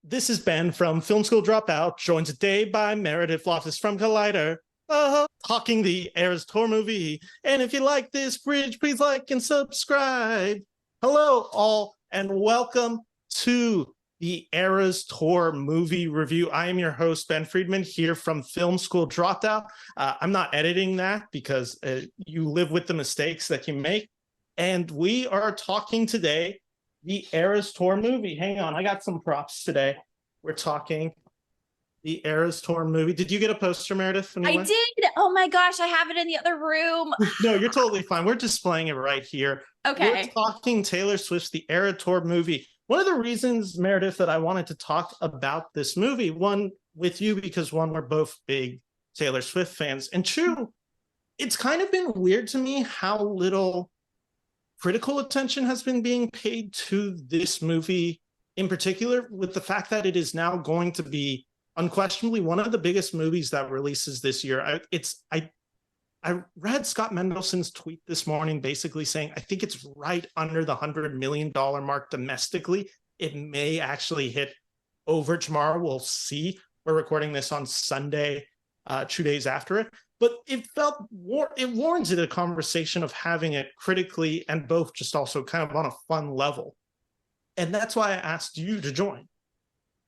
This is Ben from Film School Dropout, joined today by Meredith Loftus from Collider, talking the Eras Tour movie. And if you like this bridge, please like and subscribe. Hello, all, and welcome to the Eras Tour movie review. I am your host, Ben Friedman, here from Film School Dropout. I'm not editing that because you live with the mistakes that you make. And we are talking today the Eras Tour movie. Hang on, I got some props today. We're talking the Eras Tour movie. Did you get a poster, Meredith? I did. Oh my gosh, I have it in the other room. No, you're totally fine. We're displaying it right here. Okay. We're talking Taylor Swift's The Eras Tour movie. One of the reasons, Meredith, that I wanted to talk about this movie, one, with you, because one, we're both big Taylor Swift fans, and two, it's kind of been weird to me how little critical attention has been being paid to this movie in particular, with the fact that it is now going to be unquestionably one of the biggest movies that releases this year. I read Scott Mendelson's tweet this morning basically saying, I think it's right under the $100 million mark domestically. It may actually hit over tomorrow. We'll see. We're recording this on Sunday, 2 days after it. But it warranted a conversation of having it critically and both just also kind of on a fun level. And that's why I asked you to join.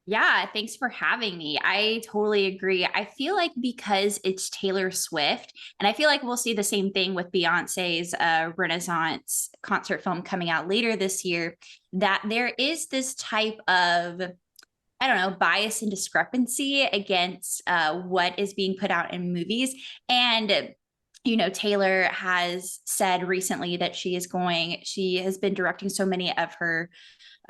Yeah, thanks for having me. I totally agree. I feel like because it's Taylor Swift, and I feel like we'll see the same thing with Beyonce's Renaissance concert film coming out later this year, that there is this type of, I don't know, bias and discrepancy against what is being put out in movies. And, you know, Taylor has said recently that she has been directing so many of her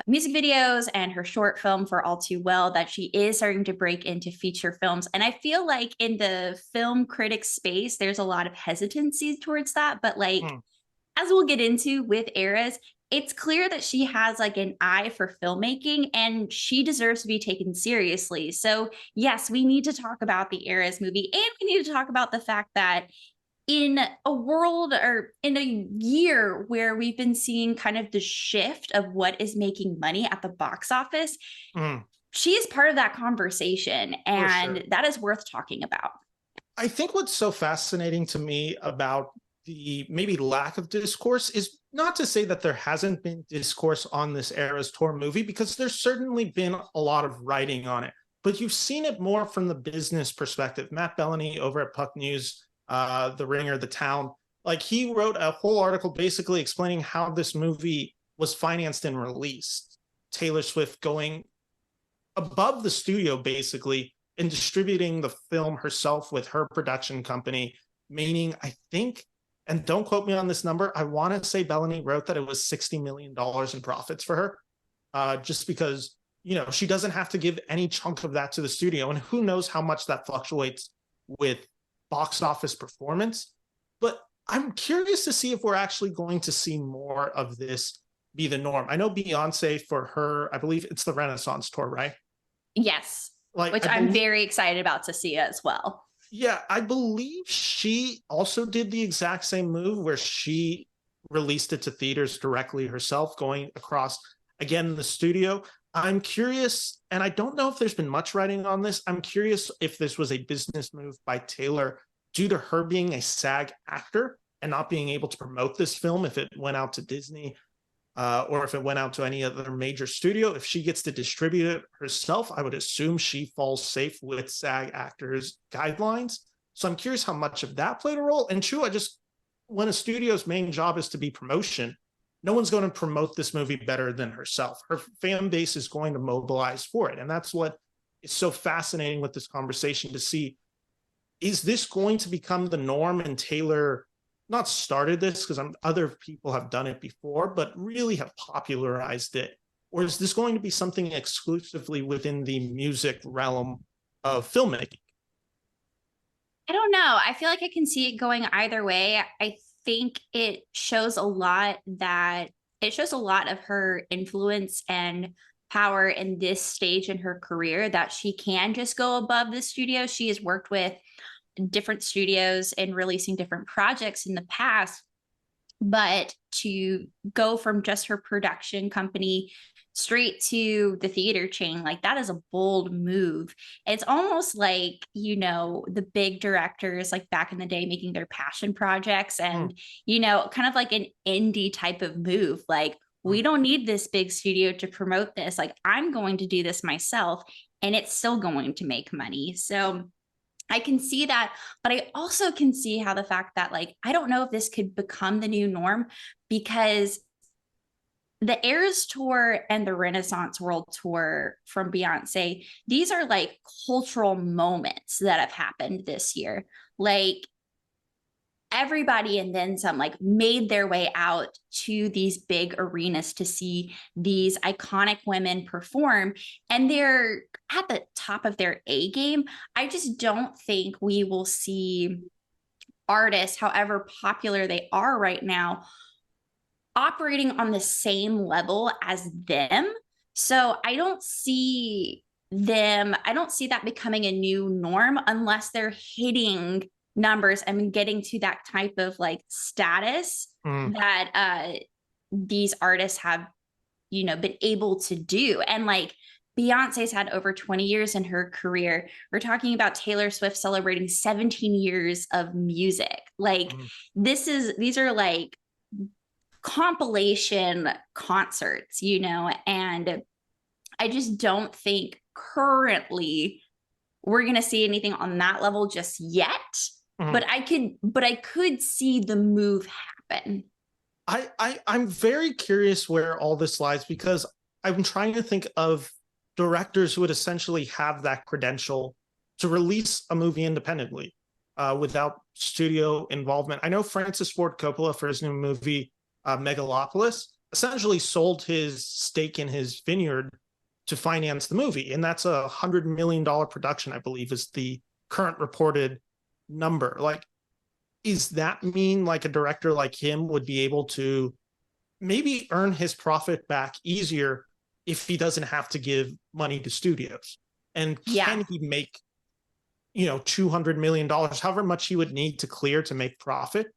music videos and her short film for All Too Well that she is starting to break into feature films. And I feel like in the film critic space, there's a lot of hesitancy towards that. But as we'll get into with Eras, it's clear that she has like an eye for filmmaking and she deserves to be taken seriously. So yes, we need to talk about the Eras movie, and we need to talk about the fact that in a world or in a year where we've been seeing kind of the shift of what is making money at the box office, she is part of that conversation, and that is worth talking about. I think what's so fascinating to me about the maybe lack of discourse is not to say that there hasn't been discourse on this Eras Tour movie, because there's certainly been a lot of writing on it, but you've seen it more from the business perspective. Matt Bellany over at Puck News, The Ringer, The Town, like he wrote a whole article basically explaining how this movie was financed and released. Taylor Swift going above the studio basically and distributing the film herself with her production company, meaning I think, and don't quote me on this number, I want to say Bellany wrote that it was $60 million in profits for her, just because, you know, she doesn't have to give any chunk of that to the studio. And who knows how much that fluctuates with box office performance. But I'm curious to see if we're actually going to see more of this be the norm. I know Beyonce, for her, I believe it's the Renaissance tour, right? Yes, which I'm very excited about to see as well. Yeah, I believe she also did the exact same move where she released it to theaters directly herself, going across, again, the studio. I'm curious, and I don't know if there's been much writing on this. I'm curious if this was a business move by Taylor due to her being a SAG actor and not being able to promote this film if it went out to Disney or if it went out to any other major studio. If she gets to distribute it herself, I would assume she falls safe with SAG actors' guidelines. So I'm curious how much of that played a role. And two, when a studio's main job is to be promotion, no one's going to promote this movie better than herself. Her fan base is going to mobilize for it. And that's what is so fascinating with this conversation, to see, is this going to become the norm? And Taylor not started this, because other people have done it before, but really have popularized it. Or is this going to be something exclusively within the music realm of filmmaking? I don't know. I feel like I can see it going either way. I think it shows a lot of her influence and power in this stage in her career, that she can just go above the studio. She has worked with different studios and releasing different projects in the past, but to go from just her production company straight to the theater chain. Like, that is a bold move. It's almost like, you know, the big directors like back in the day making their passion projects and, you know, kind of like an indie type of move. Like, we don't need this big studio to promote this. Like, I'm going to do this myself, and it's still going to make money. So I can see that, but I also can see how the fact that, like, I don't know if this could become the new norm, because the Eras Tour and the Renaissance World Tour from Beyonce, these are like cultural moments that have happened this year. Like, everybody and then some like made their way out to these big arenas to see these iconic women perform, and they're at the top of their A game. I just don't think we will see artists, however popular they are right now, operating on the same level as them. So I don't see that becoming a new norm unless they're hitting numbers and getting to that type of like status that these artists have, you know, been able to do. And like, Beyonce's had over 20 years in her career. We're talking about Taylor Swift celebrating 17 years of music. Like, these are like compilation concerts, you know, and I just don't think currently we're going to see anything on that level just yet. But I could see the move happen. I'm very curious where all this lies, because I'm trying to think of directors who would essentially have that credential to release a movie independently without studio involvement. I know Francis Ford Coppola, for his new movie Megalopolis, essentially sold his stake in his vineyard to finance the movie, and that's $100 million production, I believe, is the current reported number. Like, is that mean like a director like him would be able to maybe earn his profit back easier if he doesn't have to give money to studios? And can he make, you know, $200 million, however much he would need to clear to make profit?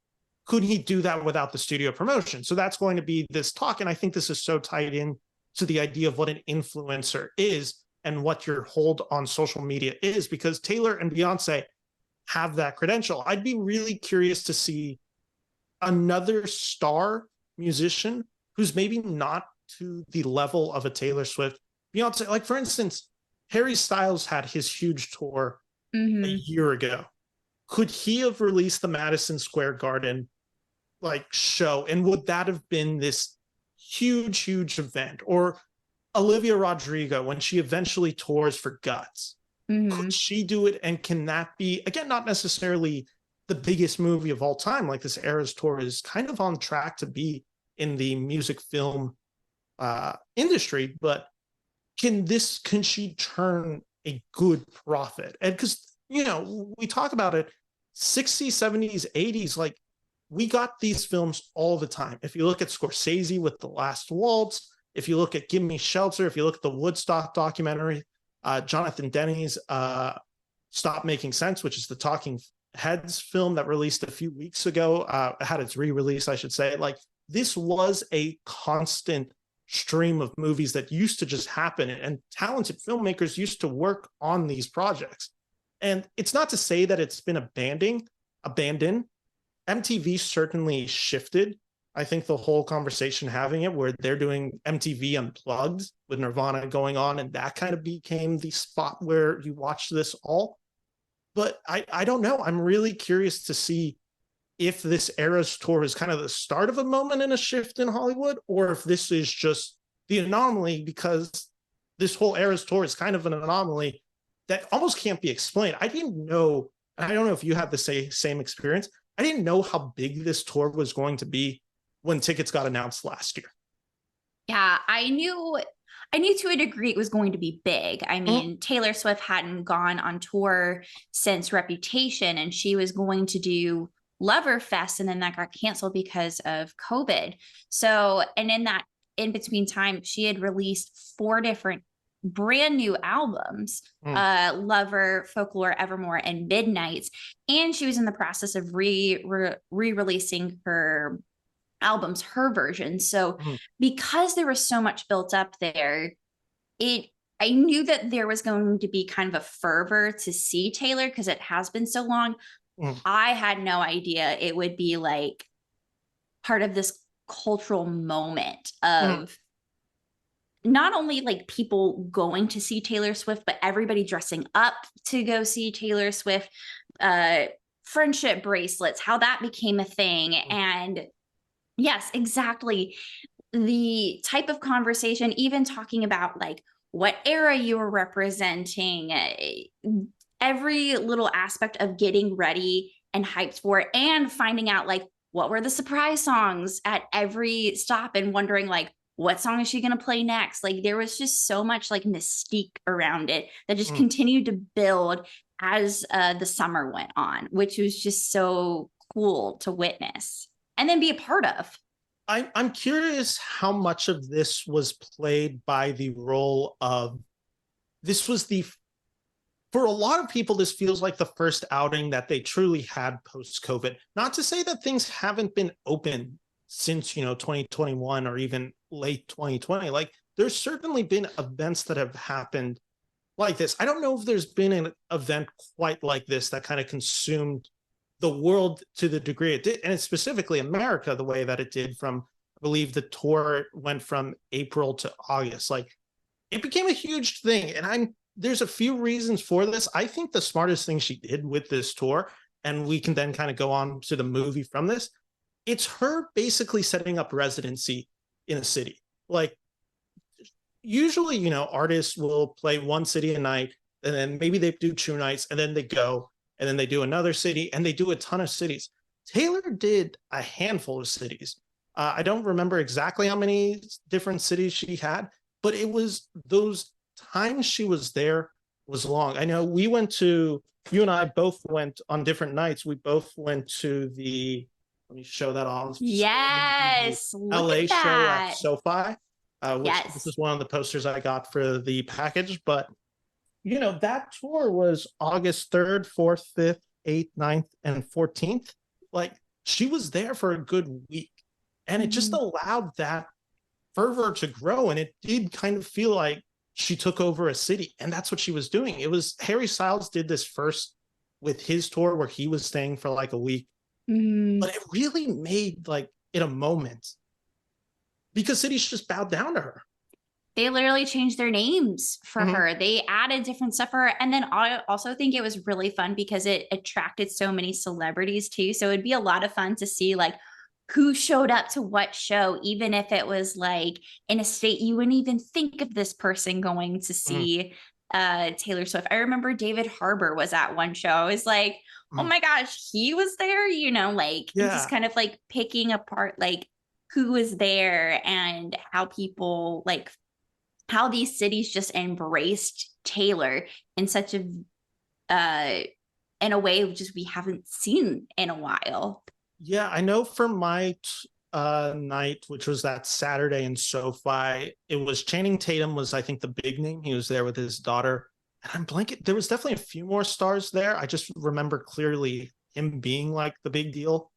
Could he do that without the studio promotion? So that's going to be this talk. And I think this is so tied in to the idea of what an influencer is and what your hold on social media is, because Taylor and Beyonce have that credential. I'd be really curious to see another star musician who's maybe not to the level of a Taylor Swift, Beyonce. Like, for instance, Harry Styles had his huge tour a year ago. Could he have released the Madison Square Garden like show, and would that have been this huge event? Or Olivia Rodrigo, when she eventually tours for Guts, could she do it? And can that be, again, not necessarily the biggest movie of all time, like this Eras Tour is kind of on track to be in the music film industry, but can she turn a good profit? And because, you know, we talk about it, 60s, 70s, 80s, like, we got these films all the time. If you look at Scorsese with The Last Waltz, if you look at Give Me Shelter, if you look at the Woodstock documentary, Jonathan Denney's Stop Making Sense, which is the Talking Heads film that released a few weeks ago, had its re-release, I should say. Like, this was a constant stream of movies that used to just happen, and talented filmmakers used to work on these projects. And it's not to say that it's been abandoned. MTV certainly shifted. I think the whole conversation having it where they're doing MTV Unplugged with Nirvana going on, and that kind of became the spot where you watch this all. But I don't know. I'm really curious to see if this Eras Tour is kind of the start of a moment and a shift in Hollywood, or if this is just the anomaly, because this whole Eras Tour is kind of an anomaly that almost can't be explained. I didn't know, I don't know if you had the same experience. I didn't know how big this tour was going to be when tickets got announced last year. Yeah, I knew to a degree it was going to be big. I mean, Taylor Swift hadn't gone on tour since Reputation, and she was going to do Loverfest, and then that got canceled because of COVID. So, and in that in between time, she had released 4 different brand new albums, Lover, Folklore, Evermore, and Midnights. And she was in the process of re-releasing her albums, her version. So Mhm. because there was so much built up there, I knew that there was going to be kind of a fervor to see Taylor because it has been so long. Mhm. I had no idea it would be like part of this cultural moment Mhm. of not only like people going to see Taylor Swift, but everybody dressing up to go see Taylor Swift, uh, friendship bracelets, how that became a thing. And yes, exactly. The type of conversation, even talking about like what era you were representing, every little aspect of getting ready and hyped for it, and finding out like what were the surprise songs at every stop and wondering like what song is she going to play next. Like there was just so much like mystique around it that just Mhm. continued to build as the summer went on, which was just so cool to witness and then be a part of. I'm curious how much of this was played by the role of this was the for a lot of people this feels like the first outing that they truly had post COVID. Not to say that things haven't been open since 2021 or even late 2020. Like there's certainly been events that have happened like this. I don't know if there's been an event quite like this that kind of consumed the world to the degree it did, and it's specifically America the way that it did. From I believe the tour went from April to August. Like it became a huge thing, and there's a few reasons for this. I think the smartest thing she did with this tour, and we can then kind of go on to the movie from this, it's her basically setting up residency in a city. Like usually, artists will play one city a night, and then maybe they do two nights, and then they go, and then they do another city, and they do a ton of cities. Taylor did a handful of cities. I don't remember exactly how many different cities she had, but it was those times she was there was long. I know you and I both went on different nights. We both went to let me show that on screen, the Yes, look LA at show at that. SoFi, which this Yes. is one of the posters I got for the package. But that tour was August 3rd, 4th, 5th, 8th, 9th, and 14th. Like she was there for a good week. And it just Mhm. allowed that fervor to grow. And it did kind of feel like she took over a city. And that's what she was doing. It was Harry Styles did this first with his tour where he was staying for like a week. Mhm. But it really made like it a moment because cities just bowed down to her. They literally changed their names for Mhm. her. They added different stuff for her. And then I also think it was really fun because it attracted so many celebrities too. So it'd be a lot of fun to see like who showed up to what show, even if it was like in a state you wouldn't even think of this person going to Mhm. see Taylor Swift. I remember David Harbour was at one show. I was like, oh Mhm. my gosh, he was there, like, and just Yeah. kind of like picking apart like who was there and how people like how these cities just embraced Taylor in such a uh in a way just we haven't seen in a while. Yeah, I know for my night, which was that Saturday in SoFi, it was Channing Tatum was I think the big name. He was there with his daughter. And I'm blanking. There was definitely a few more stars there. I just remember clearly him being like the big deal,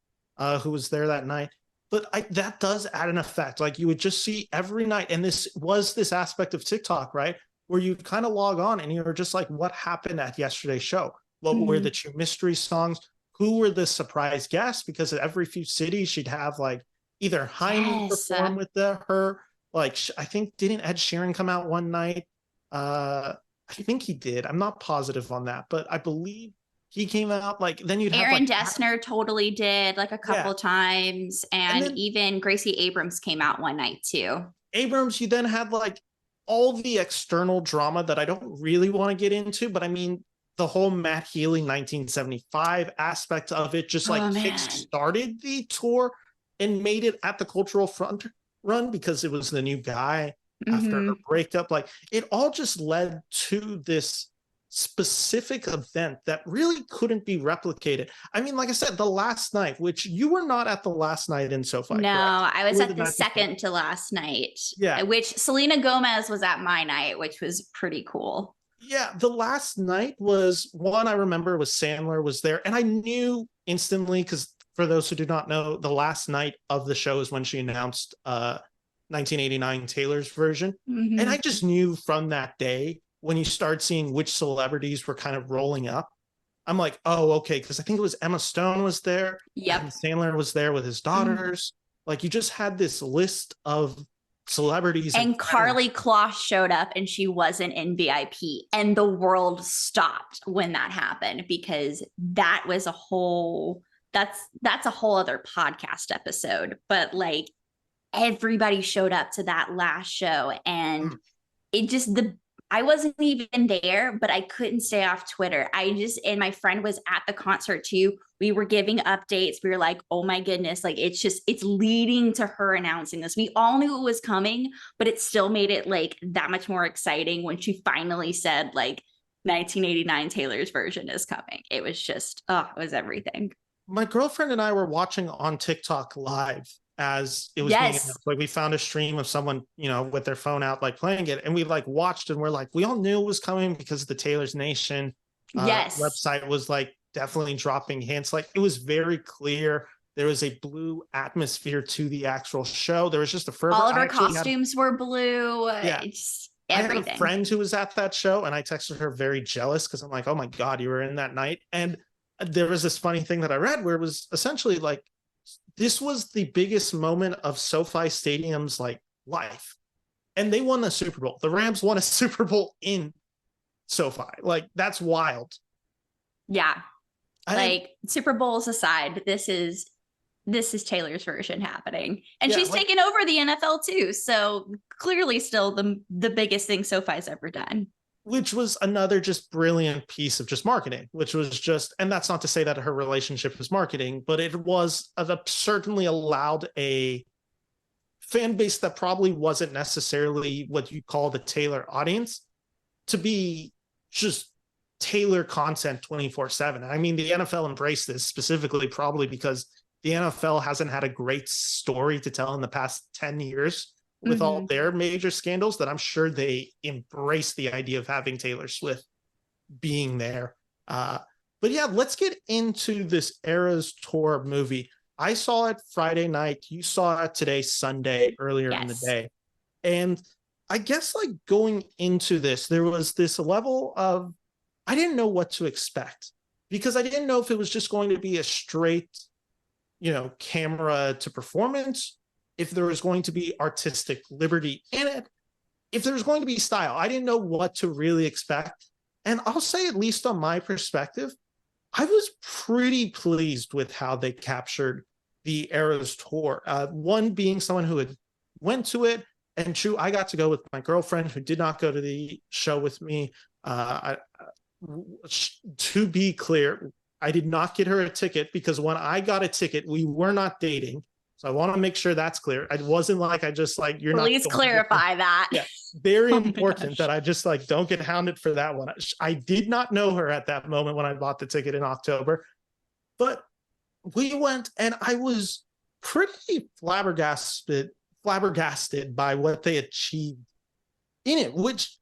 who was there that night. But that does add an effect. Like you would just see every night, and this was this aspect of TikTok, right? Where you kind of log on and you're just like, what happened at yesterday's show? What were the Mhm. two mystery songs? Who were the surprise guests? Because at every few cities, she'd have like either Haim Yes. perform with her. Like I think didn't Ed Sheeran come out one night? I think he did. I'm not positive on that, but I believe he came out. Like then you'd have Aaron like Dessner totally did like a yeah, couple times, and and then even Gracie Abrams came out one night too. Abrams. You then had like all the external drama that I don't really want to get into, but I mean the whole Matt Healy 1975 aspect of it just like Oh man. kick-started the tour and made it at the cultural front run because it was the new guy after her Hmm. breakup. Like it all just led to this specific event that really couldn't be replicated. I mean, like I said, the last night, which you were not at the last night in SoFi, No, correct? I You was were the at the night before. second to last night, Yeah. which Selena Gomez was at my night, which was pretty cool. Yeah, the last night was one I remember was Sandler was there, and I knew instantly because for those who do not know, the last night of the show is when she announced 1989 Taylor's version. Mm-hmm. And I just knew from that day, when you start seeing which celebrities were kind of rolling up, I'm like, oh, okay. Because I think it was Emma Stone was there. Yep. Adam Sandler was there with his daughters. Like, you just had this list of celebrities. And Carly Kloss showed up and she wasn't in VIP. And the world stopped when that happened, because that was a whole, that's a whole other podcast episode. But like, everybody showed up to that last show, and it just, I wasn't even there, but I couldn't stay off Twitter. And my friend was at the concert too. We were giving updates. We were like, oh my goodness, like it's leading to her announcing this. We all knew it was coming, but it still made it like that much more exciting when she finally said like 1989 Taylor's version is coming. It was just, it was everything. My girlfriend and I were watching on TikTok live as it was being announced. Like, we found a stream of someone, with their phone out, like playing it, and we like watched, and we're like, we all knew it was coming because the Taylor's Nation website was like definitely dropping hints. Like, it was very clear there was a blue atmosphere to the actual show. There was just a fervor. All of her costumes were blue. Yeah. It's everything. I had a friend who was at that show, and I texted her very jealous because I'm like, oh my God, you were in that night. And there was this funny thing that I read where it was essentially like, this was the biggest moment of SoFi Stadium's like life. And they won the Super Bowl. The Rams won a Super Bowl in SoFi. Like, that's wild. Yeah. Super Bowls aside, this is Taylor's version happening. And she's taken over the NFL too. So clearly still the biggest thing SoFi's ever done. Which was another just brilliant piece of just marketing, which was just, and that's not to say that her relationship is marketing, but it was certainly allowed a fan base that probably wasn't necessarily what you call the Taylor audience to be just Taylor content 24/7. I mean, the NFL embraced this specifically probably because the NFL hasn't had a great story to tell in the past 10 years. With all their major scandals, that I'm sure they embrace the idea of having Taylor Swift being there. But yeah, let's get into this Eras Tour movie. I saw it Friday night. You saw it today, Sunday, earlier in the day. And I guess like going into this, there was this level of, I didn't know what to expect, because I didn't know if it was just going to be a straight, camera to performance, if there was going to be artistic liberty in it, if there was going to be style. I didn't know what to really expect. And I'll say, at least on my perspective, I was pretty pleased with how they captured the Eras Tour. One being someone who had went to it, and true, I got to go with my girlfriend who did not go to the show with me. To be clear, I did not get her a ticket, because when I got a ticket, we were not dating. So I want to make sure that's clear. It wasn't like I just like, you're Please not clarify that. Yeah, very important that I just like don't get hounded for that one. I did not know her at that moment when I bought the ticket in October, but we went, and I was pretty flabbergasted by what they achieved in it, which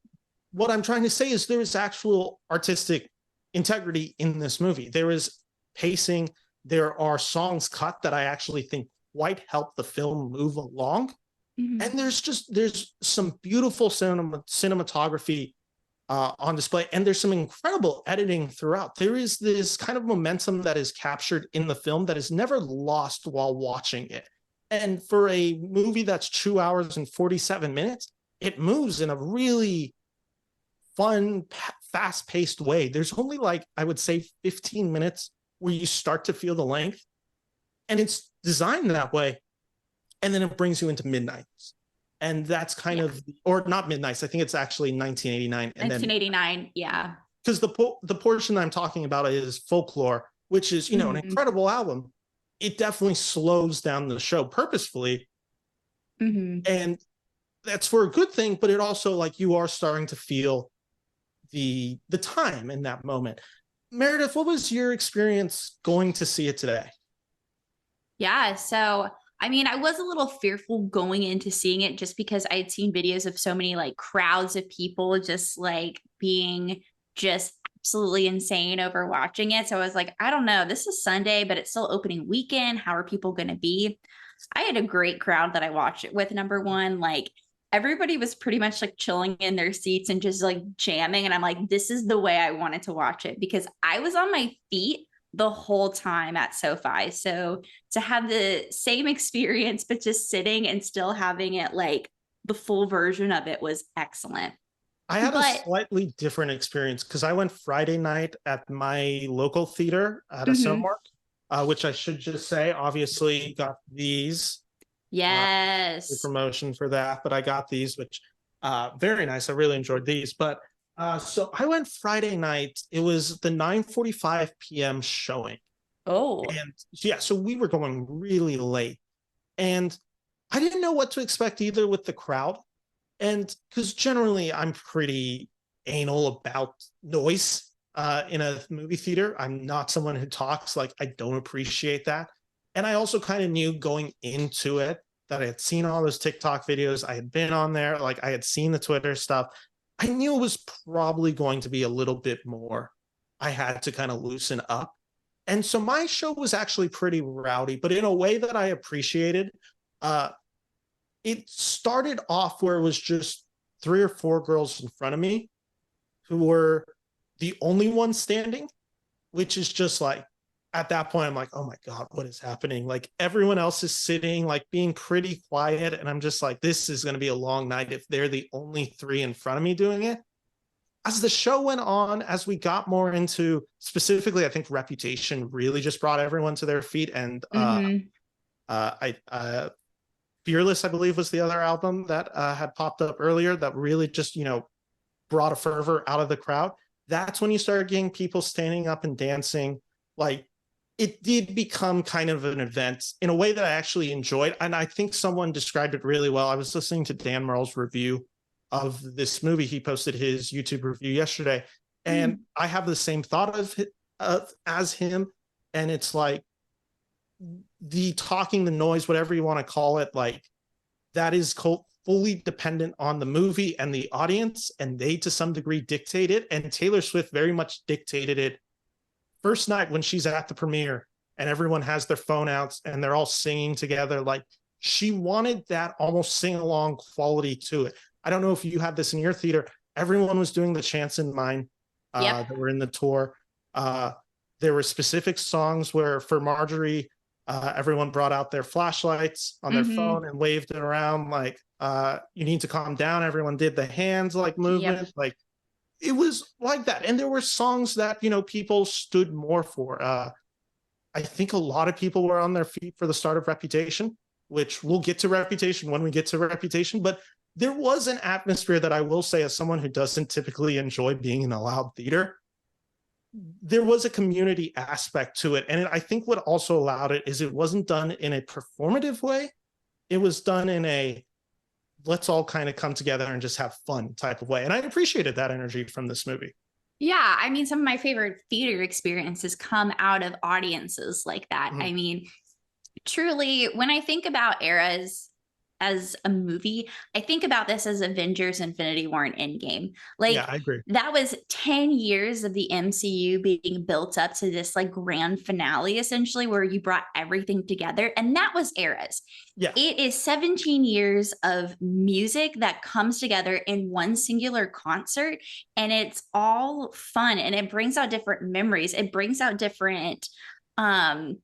what I'm trying to say is there is actual artistic integrity in this movie. There is pacing. There are songs cut that I actually think quite help the film move along. And there's some beautiful cinematography on display, and there's some incredible editing throughout. There is this kind of momentum that is captured in the film that is never lost while watching it. And for a movie that's 2 hours and 47 minutes, it moves in a really fun, fast-paced way. There's only like, I would say 15 minutes where you start to feel the length, and it's designed that way. And then it brings you into Midnights. And that's kind of, or not Midnights, I think it's actually 1989. And 1989, yeah. Because the portion I'm talking about is Folklore, which is, an incredible album. It definitely slows down the show purposefully. And that's for a good thing, but it also, like, you are starting to feel the time in that moment. Meredith, what was your experience going to see it today? Yeah, so I mean, I was a little fearful going into seeing it just because I had seen videos of so many like crowds of people just like being just absolutely insane over watching it. So I was like, I don't know, this is Sunday, but it's still opening weekend. How are people going to be? I had a great crowd that I watched it with. Number one, like everybody was pretty much like chilling in their seats and just like jamming. And I'm like, this is the way I wanted to watch it, because I was on my feet the whole time at SoFi. So to have the same experience, but just sitting and still having it like the full version of it was excellent. I had a But slightly different experience because I went Friday night at my local theater at a mhm, Cinemark, which I should just say, obviously got these. The yes. promotion for that, but I got these, which very nice. I really enjoyed these. But so I went Friday night. It was the 9:45 p.m. showing. Oh. And yeah, so we were going really late. And I didn't know what to expect either with the crowd. And because generally I'm pretty anal about noise in a movie theater. I'm not someone who talks, like, I don't appreciate that. And I also kind of knew going into it that I had seen all those TikTok videos. I had been on there, like I had seen the Twitter stuff. I knew it was probably going to be a little bit more. I had to kind of loosen up. And so my show was actually pretty rowdy, but in a way that I appreciated. Uh, it started off where it was just 3 or 4 girls in front of me who were the only ones standing, which is just like, at that point, I'm like, oh my God, what is happening? Like everyone else is sitting, like being pretty quiet. And I'm just like, this is going to be a long night if they're the only 3 in front of me doing it. As the show went on, as we got more into specifically, I think Reputation really just brought everyone to their feet. And Mm-hmm. I Fearless, I believe, was the other album that had popped up earlier that really just, brought a fervor out of the crowd. That's when you started getting people standing up and dancing. Like, it did become kind of an event in a way that I actually enjoyed. And I think someone described it really well. I was listening to Dan Merle's review of this movie. He posted his YouTube review yesterday. And I have the same thought as him. And it's like, the talking, the noise, whatever you want to call it, like that is fully dependent on the movie and the audience, and they to some degree dictate it. And Taylor Swift very much dictated it first night when she's at the premiere and everyone has their phone out and they're all singing together. Like she wanted that almost sing along quality to it. I don't know if you had this in your theater. Everyone was doing the chants in mine Yep. that were in the tour. There were specific songs where for Marjorie, everyone brought out their flashlights on their Mm-hmm. phone and waved it around like, you need to calm down. Everyone did the hands like Yep. movement. Like it was like that. And there were songs that, people stood more for. I think a lot of people were on their feet for the start of Reputation, which we'll get to Reputation when we get to Reputation. But there was an atmosphere that I will say, as someone who doesn't typically enjoy being in a loud theater, there was a community aspect to it. And I think what also allowed it is it wasn't done in a performative way. It was done in a let's all kind of come together and just have fun type of way. And I appreciated that energy from this movie. Yeah, I mean, some of my favorite theater experiences come out of audiences like that. Mhm. I mean, truly, when I think about eras as a movie, I think about this as Avengers Infinity War and Endgame. Yeah, Like I agree. that was 10 years of the MCU being built up to this like grand finale, essentially, where you brought everything together. And that was eras. Yeah. It is 17 years of music that comes together in one singular concert, and it's all fun and it brings out different memories. It brings out different um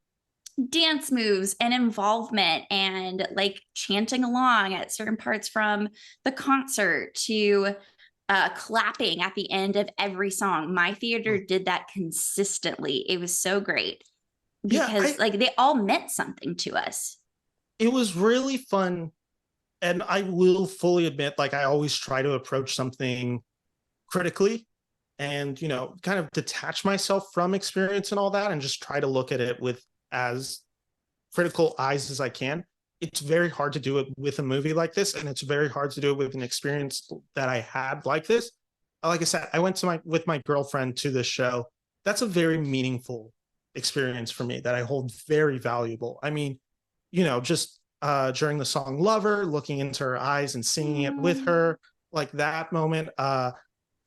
dance moves and involvement and like chanting along at certain parts from the concert to clapping at the end of every song. My theater did that consistently. It was so great Yeah, because like they all meant something to us. it was really fun. And I will fully admit, like, I always try to approach something critically and, kind of detach myself from experience and all that and just try to look at it with as critical eyes as I can. It's very hard to do it with a movie like this, and it's very hard to do it with an experience that I had like this. Like I said, I went to with my girlfriend to this show. That's a very meaningful experience for me that I hold very valuable. I mean, just during the song Lover, looking into her eyes and singing it with her, like that moment.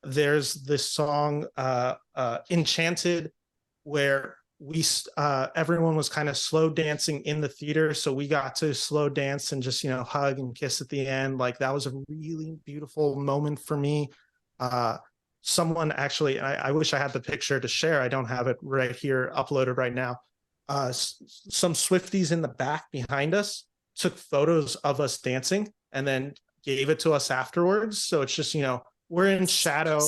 there's this song Enchanted, where everyone was kind of slow dancing in the theater, so we got to slow dance and just hug and kiss at the end. Like, that was a really beautiful moment for me. Someone actually, I wish I had the picture to share, I don't have it right here uploaded right now. Some Swifties in the back behind us took photos of us dancing and then gave it to us afterwards. So it's just, we're in shadow,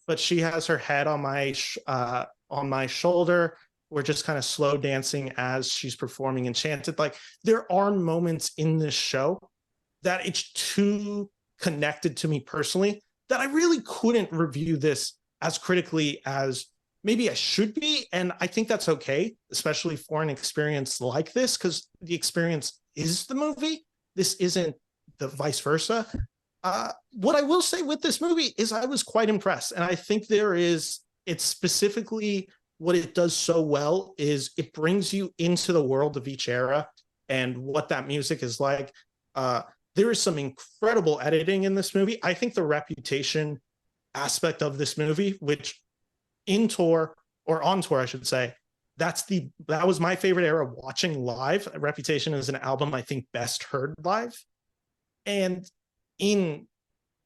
but she has her head on my shoulder. We're just kind of slow dancing as she's performing Enchanted. Like, there are moments in this show that it's too connected to me personally that I really couldn't review this as critically as maybe I should be. And I think that's okay, especially for an experience like this, because the experience is the movie. This isn't the vice versa. What I will say with this movie is I was quite impressed. And I think it's specifically what it does so well is it brings you into the world of each era and what that music is like. There is some incredible editing in this movie. I think the reputation aspect of this movie, which on tour, I should say, that was my favorite era watching live. Reputation is an album I think best heard live. And in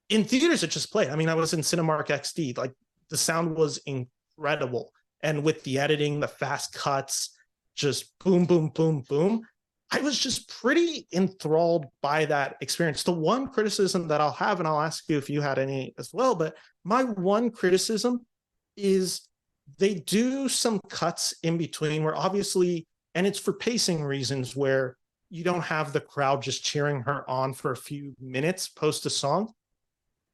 theaters, it just played. I mean, I was in Cinemark XD. Like, the sound was incredible. And with the editing, the fast cuts, just boom, boom, boom, boom. I was just pretty enthralled by that experience. The one criticism that I'll have, and I'll ask you if you had any as well, but my one criticism is they do some cuts in between where obviously, and it's for pacing reasons, where you don't have the crowd just cheering her on for a few minutes post a song.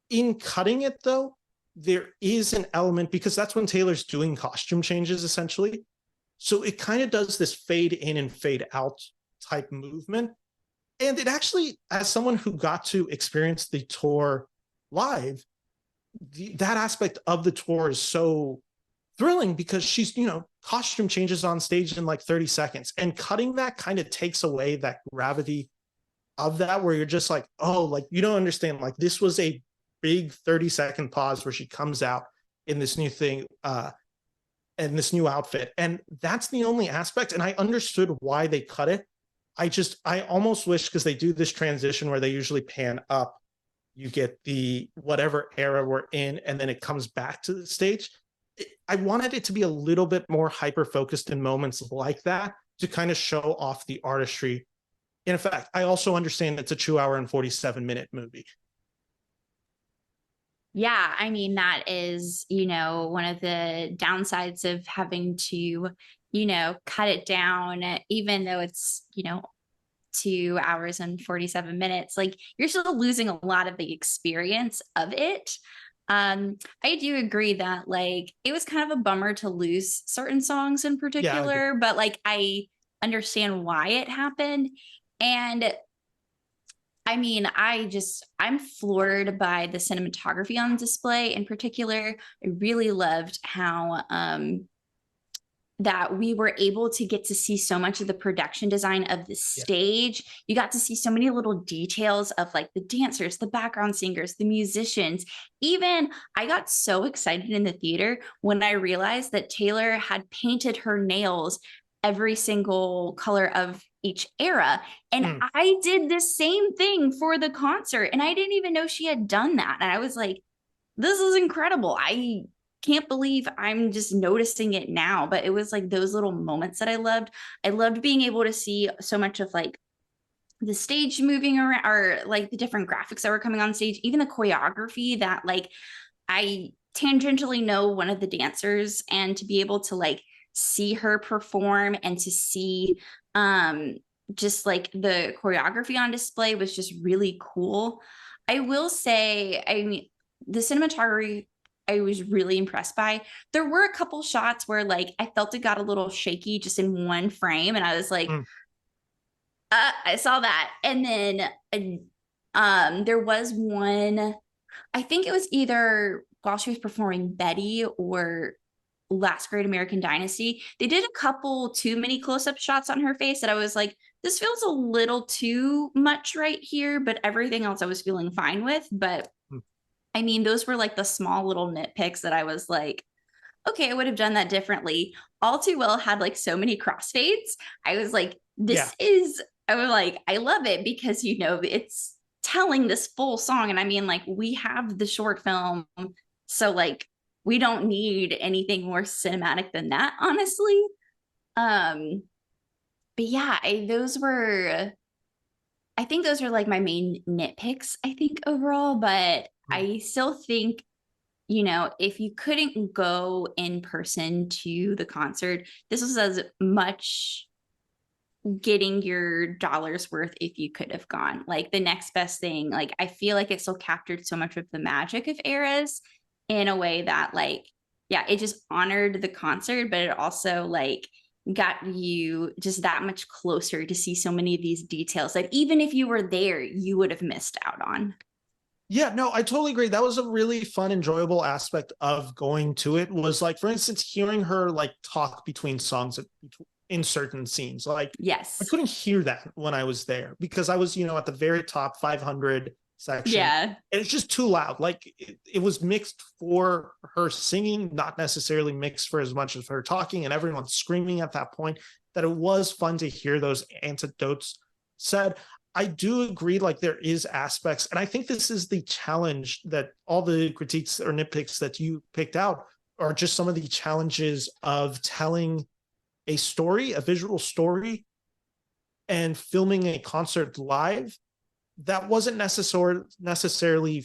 In cutting it, though, there is an element, because that's when Taylor's doing costume changes, essentially. So it kind of does this fade in and fade out type movement. And it actually, as someone who got to experience the tour live, that aspect of the tour is so thrilling, because she's, costume changes on stage in like 30 seconds. And cutting that kind of takes away that gravity of that, where you're just like, oh, like, you don't understand. Like, this was a big 30-second pause where she comes out in this new thing, and this new outfit. And that's the only aspect. And I understood why they cut it. I almost wish, because they do this transition where they usually pan up, you get the whatever era we're in, and then it comes back to the stage. I wanted it to be a little bit more hyper-focused in moments like that to kind of show off the artistry. In fact, I also understand it's a 2-hour and 47-minute movie. Yeah, I mean, that is, one of the downsides of having to, cut it down, even though it's, 2 hours and 47 minutes. Like, you're still losing a lot of the experience of it. I do agree that, like, it was kind of a bummer to lose certain songs in particular, but like, I understand why it happened. And I mean, I'm floored by the cinematography on display in particular. I really loved how that we were able to get to see so much of the production design of the stage. Yeah. You got to see so many little details of like the dancers, the background singers, the musicians. Even I got so excited in the theater when I realized that Taylor had painted her nails every single color of each era. And I did the same thing for the concert, and I didn't even know she had done that. And I was like, this is incredible. I can't believe I'm just noticing it now. But it was like those little moments that I loved. I loved being able to see so much of like the stage moving around, or like the different graphics that were coming on stage, even the choreography that like I tangentially know one of the dancers, and to be able to like see her perform and to see just like the choreography on display was just really cool. I will say, I mean, the cinematography I was really impressed by. There were a couple shots where like I felt it got a little shaky just in one frame, and I was like, I saw that. And then there was one, I think it was either while she was performing Betty or Last Great American Dynasty. They did a couple too many close-up shots on her face that I was like, this feels a little too much right here, but everything else I was feeling fine with. But I mean, those were like the small little nitpicks that I was like, okay, I would have done that differently. All Too Well had like so many crossfades. I was like, Yeah. I was like, I love it because, you know, it's telling this full song. And I mean, like, we have the short film. So, like, we don't need anything more cinematic than that, honestly. Um, but yeah, I think those are like my main nitpicks, I think, overall. But I still think, you know, if you couldn't go in person to the concert, this was as much getting your dollar's worth if you could have gone. Like the next best thing, like I feel like it still captured so much of the magic of Eras in a way that like, yeah, it just honored the concert, but it also like got you just that much closer to see so many of these details that even if you were there, you would have missed out on. Yeah, no, I totally agree. That was a really fun, enjoyable aspect of going to it was like, for instance, hearing her like talk between songs in certain scenes. Like I Yes. couldn't hear that when I was there because I was, at the very top 500 section. Yeah. And it's just too loud. Like it was mixed for her singing, not necessarily mixed for as much as her talking, and everyone's screaming at that point that it was fun to hear those anecdotes said. I do agree, like there is aspects, and I think this is the challenge that all the critiques or nitpicks that you picked out are just some of the challenges of telling a story, a visual story, and filming a concert live that wasn't necessarily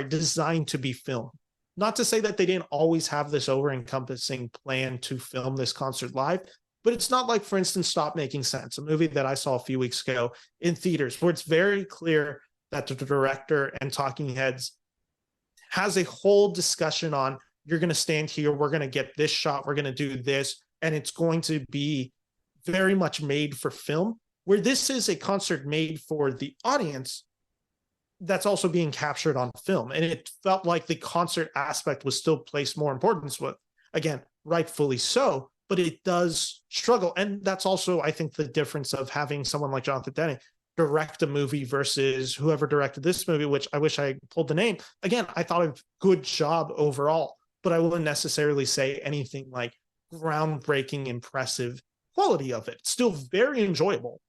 designed to be filmed. Not to say that they didn't always have this over-encompassing plan to film this concert live, but it's not like, for instance, Stop Making Sense, a movie that I saw a few weeks ago in theaters, where it's very clear that the director and talking heads has a whole discussion on, you're going to stand here, we're going to get this shot, we're going to do this, and it's going to be very much made for film, where this is a concert made for the audience that's also being captured on film. And it felt like the concert aspect was still placed more importance with, again, rightfully so, but it does struggle. And that's also, I think, the difference of having someone like Jonathan Demme direct a movie versus whoever directed this movie, which I wish I pulled the name. Again, I thought a good job overall, but I wouldn't necessarily say anything like groundbreaking, impressive quality of it. Still very enjoyable.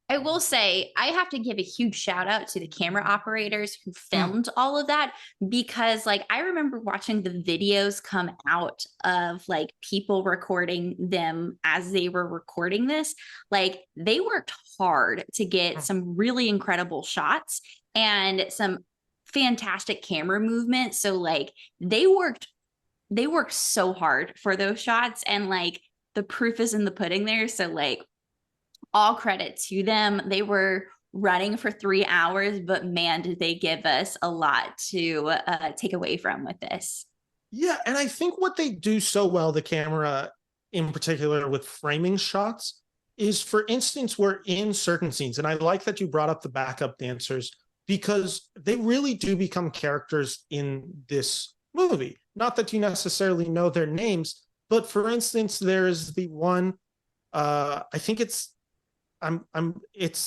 I will say, I have to give a huge shout out to the camera operators who filmed all of that because, like, I remember watching the videos come out of like people recording them as they were recording this. Like, they worked hard to get some really incredible shots and some fantastic camera movement. So, like, they worked so hard for those shots, and like the proof is in the pudding there. So, like, all credit to them. They were running for 3 hours, but man, did they give us a lot to take away from with this. Yeah, and I think what they do so well, the camera in particular with framing shots, is, for instance, we're in certain scenes, and I like that you brought up the backup dancers because they really do become characters in this movie. Not that you necessarily know their names, but for instance, there's the one, I think it's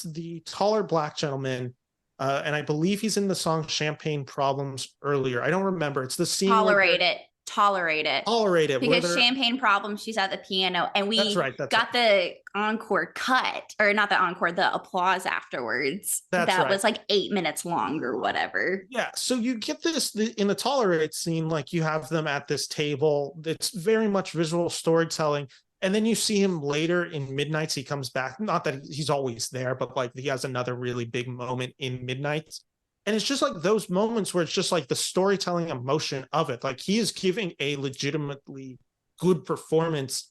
the taller black gentleman, and I believe he's in the song Champagne Problems earlier. I don't remember. It's the scene Tolerate it. Tolerate it. Tolerate it. Because Champagne Problems, she's at the piano, and we got the encore cut, or not the encore, the applause afterwards. That was like 8 minutes long or whatever. Yeah. So you get this in the Tolerate scene, like you have them at this table. It's very much visual storytelling. And then you see him later in Midnights. He comes back. Not that he's always there, but like he has another really big moment in Midnights. And it's just like those moments where it's just like the storytelling emotion of it. Like he is giving a legitimately good performance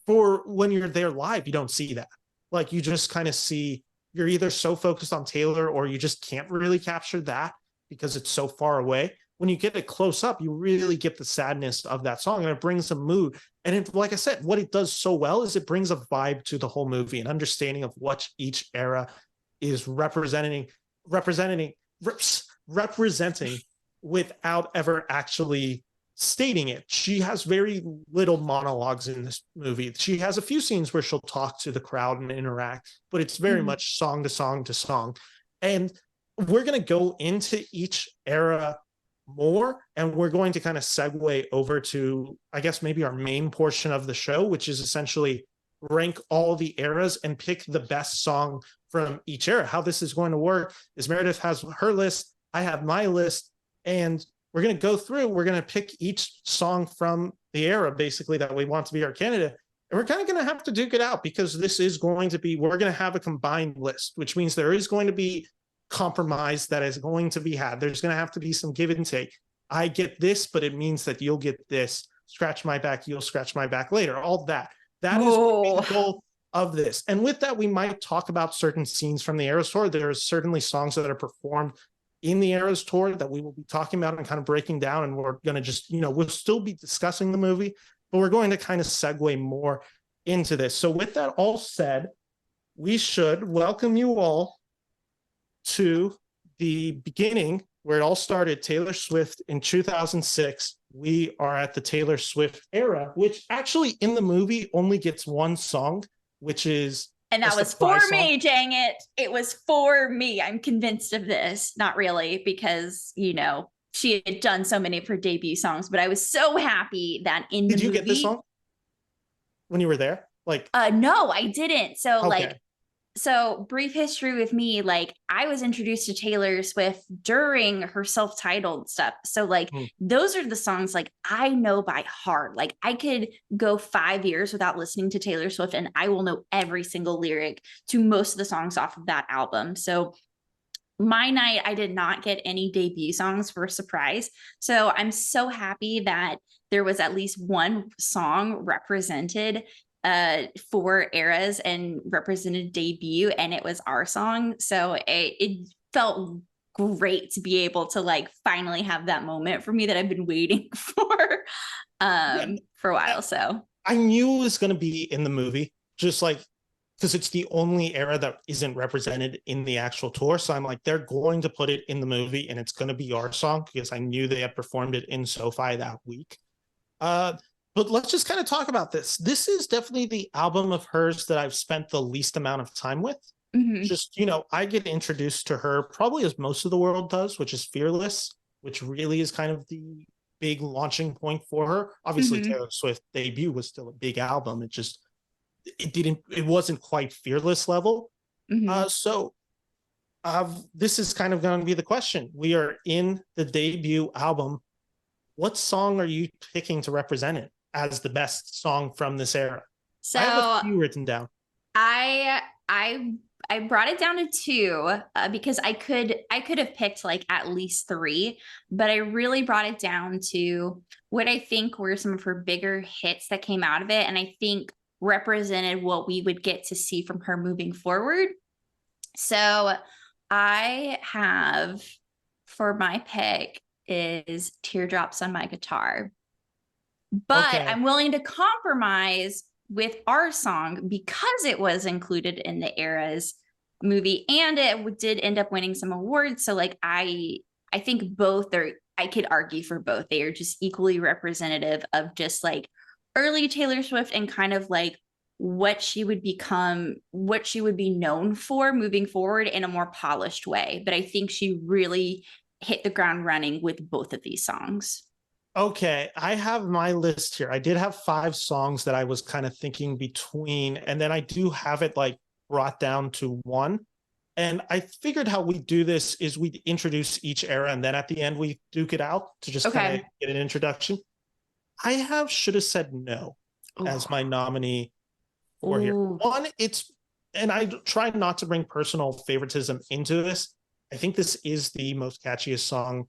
for when you're there live. You don't see that. Like you just kind of see, you're either so focused on Taylor or you just can't really capture that because it's so far away. When you get it close up, you really get the sadness of that song, and it brings a mood. And it, like I said, what it does so well is it brings a vibe to the whole movie, an understanding of what each era is representing without ever actually stating it. She has very little monologues in this movie. She has a few scenes where she'll talk to the crowd and interact, but it's very much song to song to song. And we're going to go into each era more, and we're going to kind of segue over to, I guess, maybe our main portion of the show, which is essentially rank all the eras and pick the best song from each era. How this is going to work is Meredith has her list, I have my list, and we're going to go through, we're going to pick each song from the era basically that we want to be our candidate. And we're kind of going to have to duke it out, because this is going to be, we're going to have a combined list, which means there is going to be compromise that is going to be had. There's going to have to be some give and take. I get this, but it means that you'll get this. Scratch my back, you'll scratch my back later. All that. That is the goal of this. And with that, we might talk about certain scenes from the Eras Tour. There are certainly songs that are performed in the Eras Tour that we will be talking about and kind of breaking down. And we're going to just, we'll still be discussing the movie, but we're going to kind of segue more into this. So with that all said, we should welcome you all to the beginning where it all started, Taylor Swift in 2006. We are at the Taylor Swift era, which actually in the movie only gets one song, which is... And that was for me, dang it. It was for me. I'm convinced of this. Not really, because, she had done so many of her debut songs, but I was so happy that in the movie... Did you get this song when you were there? No, I didn't. So okay. So brief history with me, I was introduced to Taylor Swift during her self-titled stuff. So those are the songs I know by heart. I could go 5 years without listening to Taylor Swift and I will know every single lyric to most of the songs off of that album. So my night, I did not get any debut songs for a surprise. So I'm so happy that there was at least one song represented for eras and represented debut, and it was our song. So it felt great to be able to finally have that moment for me that I've been waiting for a while. So I knew it was going to be in the movie, just because it's the only era that isn't represented in the actual tour. So I'm they're going to put it in the movie and it's going to be our song, because I knew they had performed it in SoFi that week. But let's just kind of talk about this. This is definitely the album of hers that I've spent the least amount of time with. Mm-hmm. Just, I get introduced to her probably as most of the world does, which is Fearless, which really is kind of the big launching point for her. Obviously, Mm-hmm. Taylor Swift debut was still a big album. It wasn't quite Fearless level. Mm-hmm. This is kind of going to be the question. We are in the debut album. What song are you picking to represent it as the best song from this era? So I have a few written down. I brought it down to two because I could have picked at least three, but I really brought it down to what I think were some of her bigger hits that came out of it, and I think represented what we would get to see from her moving forward. So I have, for my pick, is Teardrops on My Guitar. But Okay. I'm willing to compromise with our song because it was included in the Eras movie and it did end up winning some awards. So I think both are, I could argue for both. They are just equally representative of just early Taylor Swift and kind of what she would become, what she would be known for moving forward in a more polished way. But I think she really hit the ground running with both of these songs. Okay, I have my list here. I did have 5 songs that I was kind of thinking between, and then I do have it brought down to one. And I figured how we do this is we introduce each era, and then at the end we duke it out to just kind of get an introduction. I have Should Have Said No as my nominee for here. One, and I try not to bring personal favoritism into this. I think this is the most catchiest song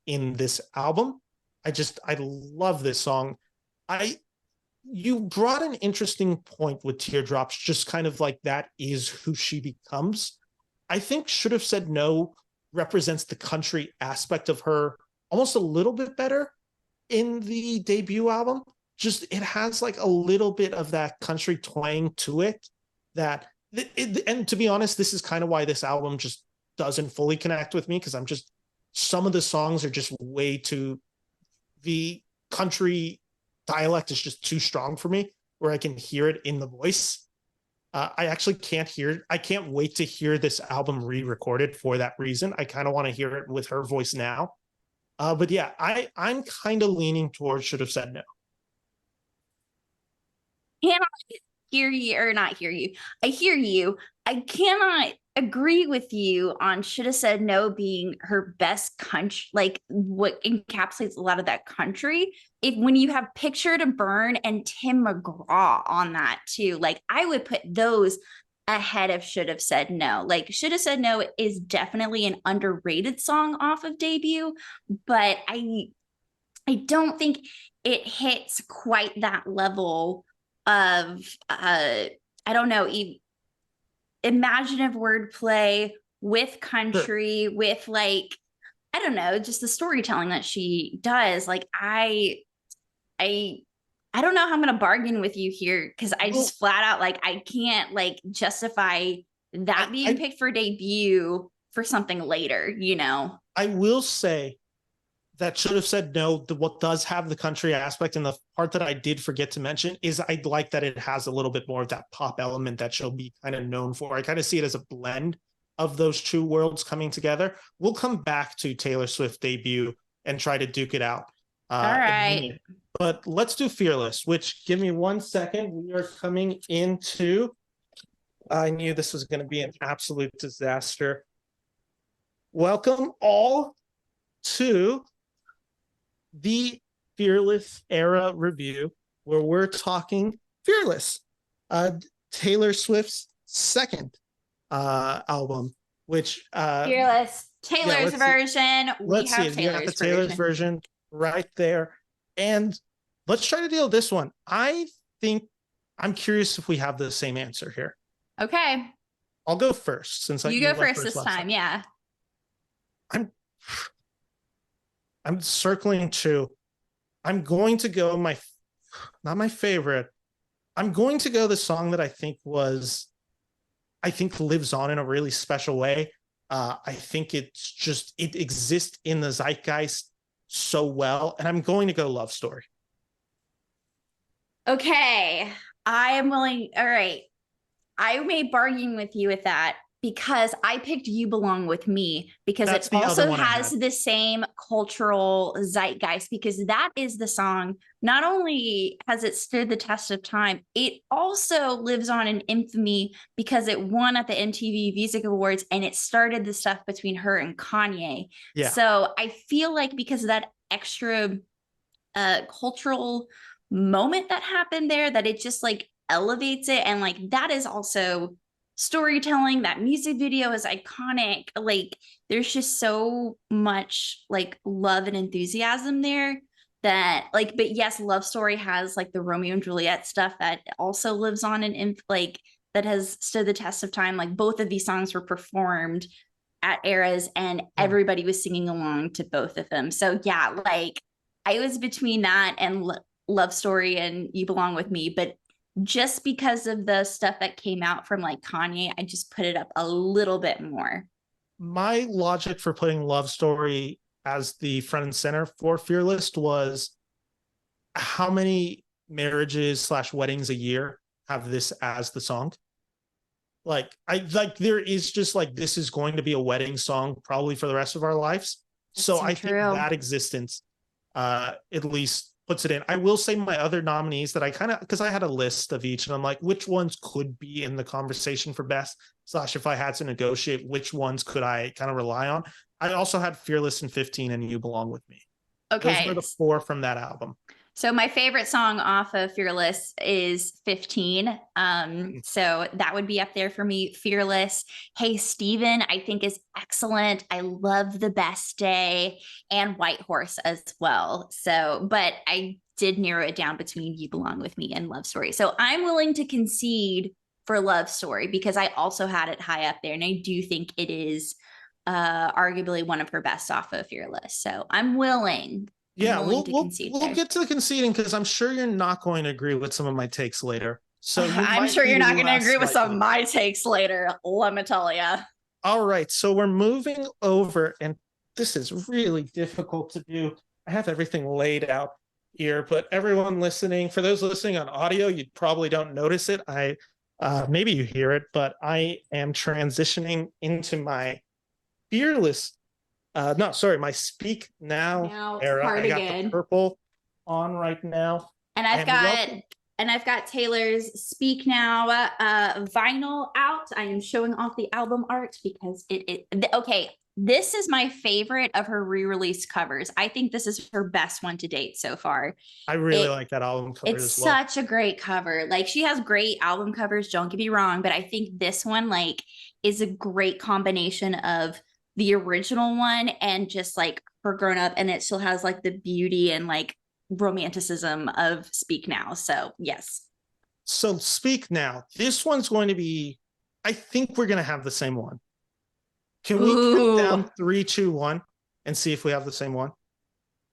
in this album. I love this song. You brought an interesting point with Teardrops, just kind of that is who she becomes. I think Should Have Said No represents the country aspect of her almost a little bit better in the debut album. Just it has a little bit of that country twang to it and to be honest, this is kind of why this album just doesn't fully connect with me, because some of the songs are just way too, the country dialect is just too strong for me, where I can hear it in the voice. I actually I can't wait to hear this album re-recorded for that reason. I kind of want to hear it with her voice now. But yeah, I'm kind of leaning towards Should Have Said No. Cannot hear you or not hear you. I hear you. I cannot agree with you on Should Have Said No being her best country, like what encapsulates a lot of that country. If when you have Picture to Burn and Tim McGraw on that too, like I would put those ahead of Should Have Said No. Like Should Have Said No is definitely an underrated song off of debut, but I don't think it hits quite that level of I don't know, imaginative wordplay with country, sure, with like I don't know, just the storytelling that she does. Like I don't know how I'm gonna bargain with you here because I just flat out like I can't like justify that being picked for debut for something later, you know. I will say that Should Have Said No, what does have the country aspect, and the part that I did forget to mention is I like that it has a little bit more of that pop element that she'll be kind of known for. I kind of see it as a blend of those two worlds coming together. We'll come back to Taylor Swift debut and try to duke it out. All right. But let's do Fearless, which, give me 1 second. We are coming into, I knew this was going to be an absolute disaster. Welcome all to the Fearless era review, where we're talking Fearless, Taylor Swift's second album, which Fearless, Taylor's version. We have Taylor's version right there. And let's try to deal with this one. I think I'm curious if we have the same answer here. Okay. I'll go first since you go first this time. Yeah. I'm circling two. I'm going to go not my favorite. I'm going to go the song that I think lives on in a really special way. I think it exists in the zeitgeist so well. And I'm going to go Love Story. Okay. I am willing. All right. I may bargain with you with that because I picked You Belong With Me because it also has the same cultural zeitgeist, because that is the song. Not only has it stood the test of time, it also lives on in infamy because it won at the MTV Music Awards and it started the stuff between her and Kanye. Yeah. So I feel like because of that extra cultural moment that happened there, that it just like elevates it. And like that is also storytelling. That music video is iconic. Like there's just so much like love and enthusiasm there that like, but yes, Love Story has like the Romeo and Juliet stuff that also lives on and like that has stood the test of time. Like both of these songs were performed at eras and everybody was singing along to both of them. So yeah, like I was between that and Love Story and You Belong With Me, but just because of the stuff that came out from like Kanye, I just put it up a little bit more. My logic for putting Love Story as the front and center for Fearless was how many marriages / weddings a year have this as the song? Like there is just like, this is going to be a wedding song probably for the rest of our lives. So I think that existence at least puts it in. I will say my other nominees that I because I had a list of each and I'm like, which ones could be in the conversation for best / if I had to negotiate, which ones could I kind of rely on? I also had Fearless in 15 and You Belong With Me. Okay. Those were the 4 from that album. So my favorite song off of Fearless is 15. So that would be up there for me. Fearless. Hey, Steven, I think is excellent. I love The Best Day and White Horse as well. So, but I did narrow it down between You Belong With Me and Love Story. So I'm willing to concede for Love Story because I also had it high up there. And I do think it is arguably one of her best off of Fearless. So I'm willing. Yeah, we'll get to the conceding because I'm sure you're not going to agree with some of my takes later. So I'm sure you're not going to agree with some of my takes later. Let me tell you. All right, so we're moving over, and this is really difficult to do. I have everything laid out here, but everyone listening, for those listening on audio, you probably don't notice it. I Maybe you hear it, but I am transitioning into my fearless no, sorry, my Speak Now era. I got the Cardigan. purple on right now. And I've got Taylor's Speak Now vinyl out. I am showing off the album art because okay. This is my favorite of her re-release covers. I think this is her best one to date so far. I really like that album cover It's as well. such a great cover. Like, she has great album covers, don't get me wrong, but I think this one like is a great combination of the original one and just like her grown up, and it still has like the beauty and like romanticism of Speak Now. So yes. So Speak Now. This one's going to be, I think we're going to have the same one. Can we count down 3, 2, 1 and see if we have the same one?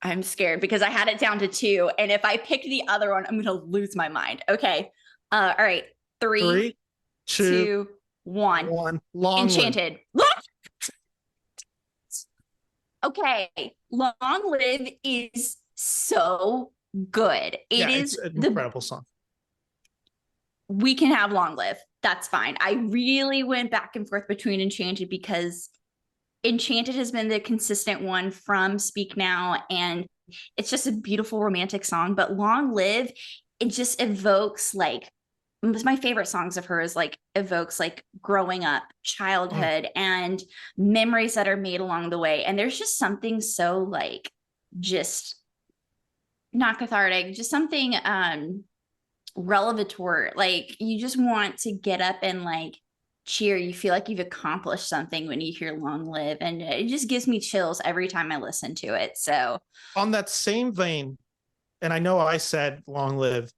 I'm scared because I had it down to 2. And if I pick the other one, I'm going to lose my mind. Okay. All right. 3, 2, 1. Long Enchanted. Okay. Long Live is so good. It's an incredible song. We can have Long Live. That's fine. I really went back and forth between Enchanted because Enchanted has been the consistent one from Speak Now, and it's just a beautiful romantic song. But Long Live, it just evokes like my favorite songs of hers, like evokes like growing up, childhood, and memories that are made along the way. And there's just something so like just not cathartic, just something relevatory. Like you just want to get up and like cheer. You feel like you've accomplished something when you hear Long Live, and it just gives me chills every time I listen to it. So on that same vein, and I know I said Long Live,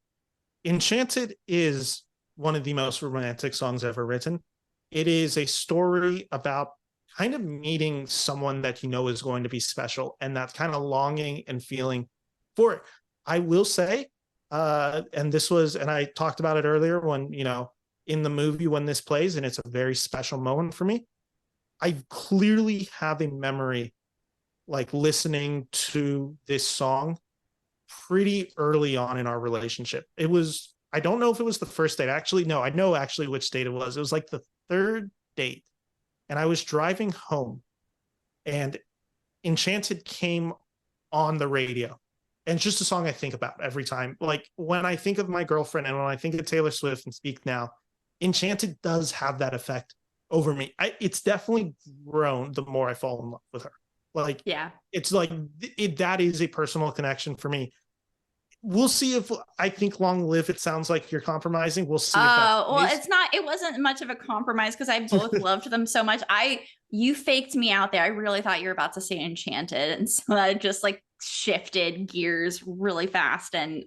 Enchanted is one of the most romantic songs ever written. It is a story about kind of meeting someone that you know is going to be special, and that kind of longing and feeling for it. I will say, and I talked about it earlier when, in the movie when this plays, and it's a very special moment for me. I clearly have a memory like listening to this song pretty early on in our relationship. I don't know if it was the first date. Actually, no, I know actually which date it was. It was like the third date. And I was driving home and Enchanted came on the radio. And it's just a song I think about every time. Like when I think of my girlfriend and when I think of Taylor Swift and Speak Now, Enchanted does have that effect over me. It's definitely grown the more I fall in love with her. Like, yeah, it's like that is a personal connection for me. We'll see if I think Long Live, it sounds like you're compromising. We'll see. It wasn't much of a compromise because I both loved them so much. You faked me out there. I really thought you were about to say Enchanted. And so I just like shifted gears really fast. And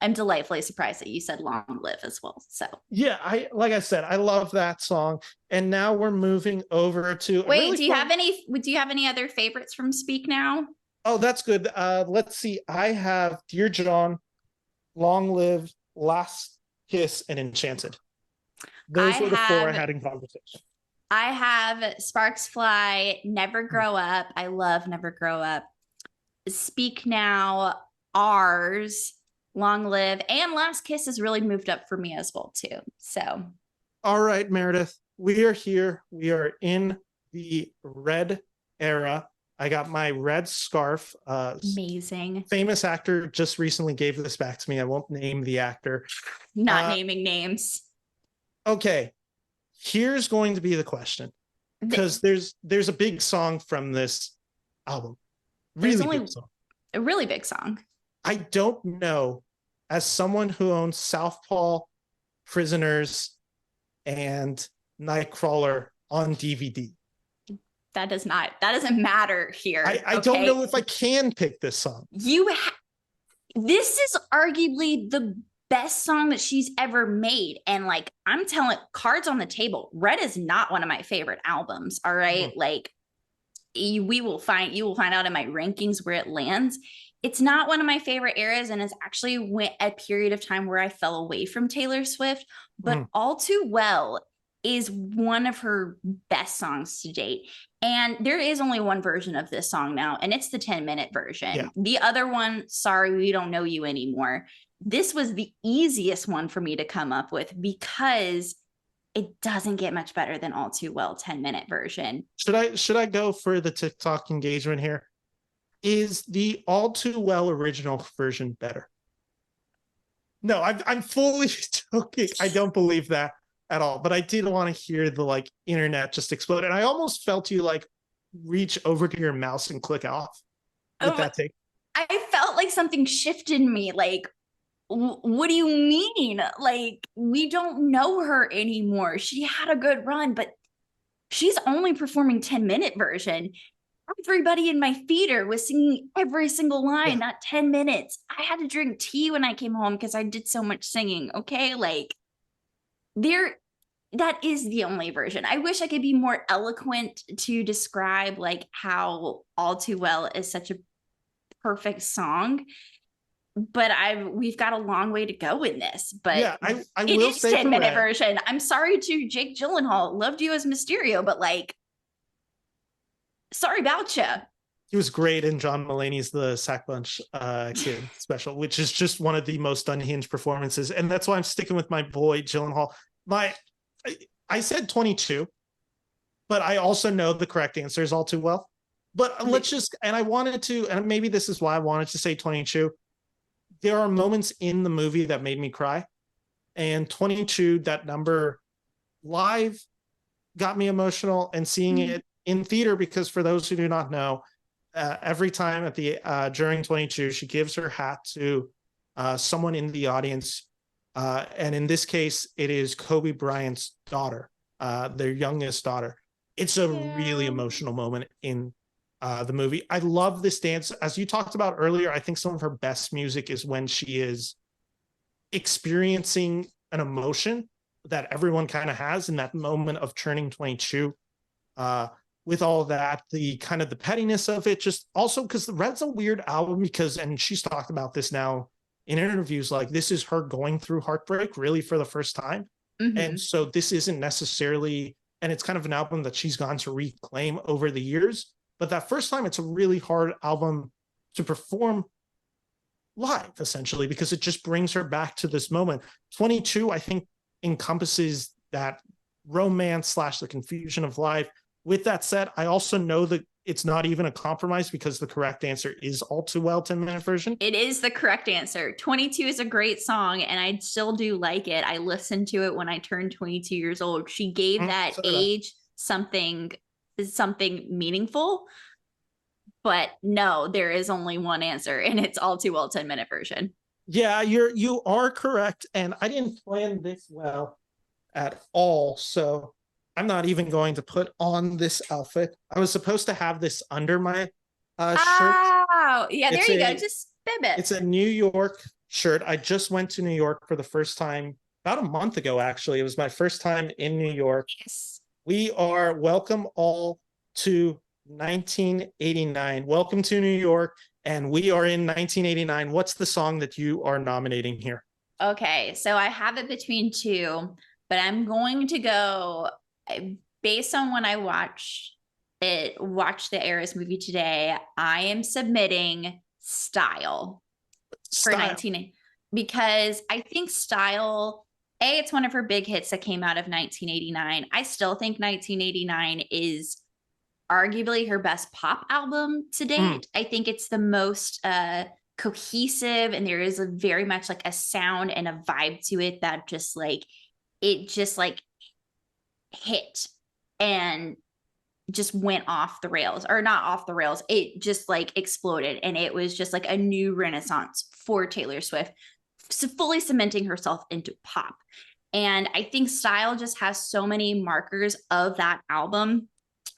I'm delightfully surprised that you said Long Live as well. So yeah, like I said, I love that song. And now we're moving over to do you have any other favorites from Speak Now? Oh, that's good. Let's see. I have Dear John, Long Live, Last Kiss, and Enchanted. Those were the 4 I had in conversation. I have Sparks Fly, Never Grow Up. I love Never Grow Up. Speak Now, Ours, Long Live, and Last Kiss has really moved up for me as well too. So all right, Meredith, we are here. We are in the red era. I got my red scarf. Amazing. Famous actor just recently gave this back to me. I won't name the actor. Not naming names. Okay. Here's going to be the question. Because there's a big song from this album. Big song. A really big song. I don't know, as someone who owns Southpaw, Prisoners, and Nightcrawler on DVD. That doesn't matter here. I don't know if I can pick this song. This is arguably the best song that she's ever made. And like, I'm telling, cards on the table, Red is not one of my favorite albums. All right. Like you will find out in my rankings where it lands. It's not one of my favorite eras. And it's actually went a period of time where I fell away from Taylor Swift, but all too well, is one of her best songs to date. And there is only one version of this song now, and it's the 10-minute version. Yeah. The other one, Sorry We Don't Know You Anymore. This was the easiest one for me to come up with because it doesn't get much better than All Too Well 10-minute version. Should I go for the TikTok engagement here? Is the All Too Well original version better? No, I'm fully joking. I don't believe that at all. But I did want to hear the like internet just explode. And I almost felt you like reach over to your mouse and click off with that take. I felt like something shifted in me. Like, what do you mean? Like, we don't know her anymore. She had a good run, but she's only performing 10-minute version. Everybody in my theater was singing every single line, not 10 minutes. I had to drink tea when I came home because I did so much singing. Okay. Like that is the only version. I wish I could be more eloquent to describe like how All Too Well is such a perfect song, but we've got a long way to go in this. But yeah, I it will is say 10-minute version. I'm sorry to Jake Gyllenhaal. Loved you as Mysterio, but like, sorry about you. He was great in John Mulaney's The Sack Bunch Kid special, which is just one of the most unhinged performances. And that's why I'm sticking with my boy Gyllenhaal. I said 22, but I also know the correct answer is All Too Well. But let's just, and I wanted to, and maybe this is why I wanted to say 22. There are moments in the movie that made me cry. And 22, that number live got me emotional, and seeing it in theater, because for those who do not know, every time at the during 22, she gives her hat to someone in the audience, and in this case, it is Kobe Bryant's daughter, their youngest daughter. It's a really emotional moment in the movie. I love this dance, as you talked about earlier. I think some of her best music is when she is experiencing an emotion that everyone kind of has in that moment of turning 22. With all that, the kind of the pettiness of it, just also because the Red's a weird album, because, and she's talked about this now in interviews, like this is her going through heartbreak really for the first time. And so this isn't necessarily, and it's kind of an album that she's gone to reclaim over the years, but that first time it's a really hard album to perform live, essentially, because it just brings her back to this moment. 22, I think, encompasses that romance / the confusion of life. With that said, I also know that it's not even a compromise, because the correct answer is All Too Well 10-minute version. It is the correct answer. 22 is a great song, and I still do like it. I listened to it when I turned 22 years old. She gave that age something meaningful. But no, there is only one answer, and it's All Too Well 10-minute version. Yeah, you are correct, and I didn't plan this well at all, so I'm not even going to put on this outfit. I was supposed to have this under my shirt. Oh, yeah, there you go. Just bib it. It's a New York shirt. I just went to New York for the first time about a month ago, actually. It was my first time in New York. Yes. We are welcome all to 1989. Welcome to New York, and we are in 1989. What's the song that you are nominating here? Okay, so I have it between two, but I'm going to go based on when I watched the Eras movie today. I am submitting Style for 19, because I think Style, it's one of her big hits that came out of 1989. I still think 1989 is arguably her best pop album to date. I think it's the most cohesive, and there is a very much like a sound and a vibe to it that just like hit and just went off the rails, or not off the rails. It just like exploded, and it was just like a new renaissance for Taylor Swift, so fully cementing herself into pop. And I think Style just has so many markers of that album,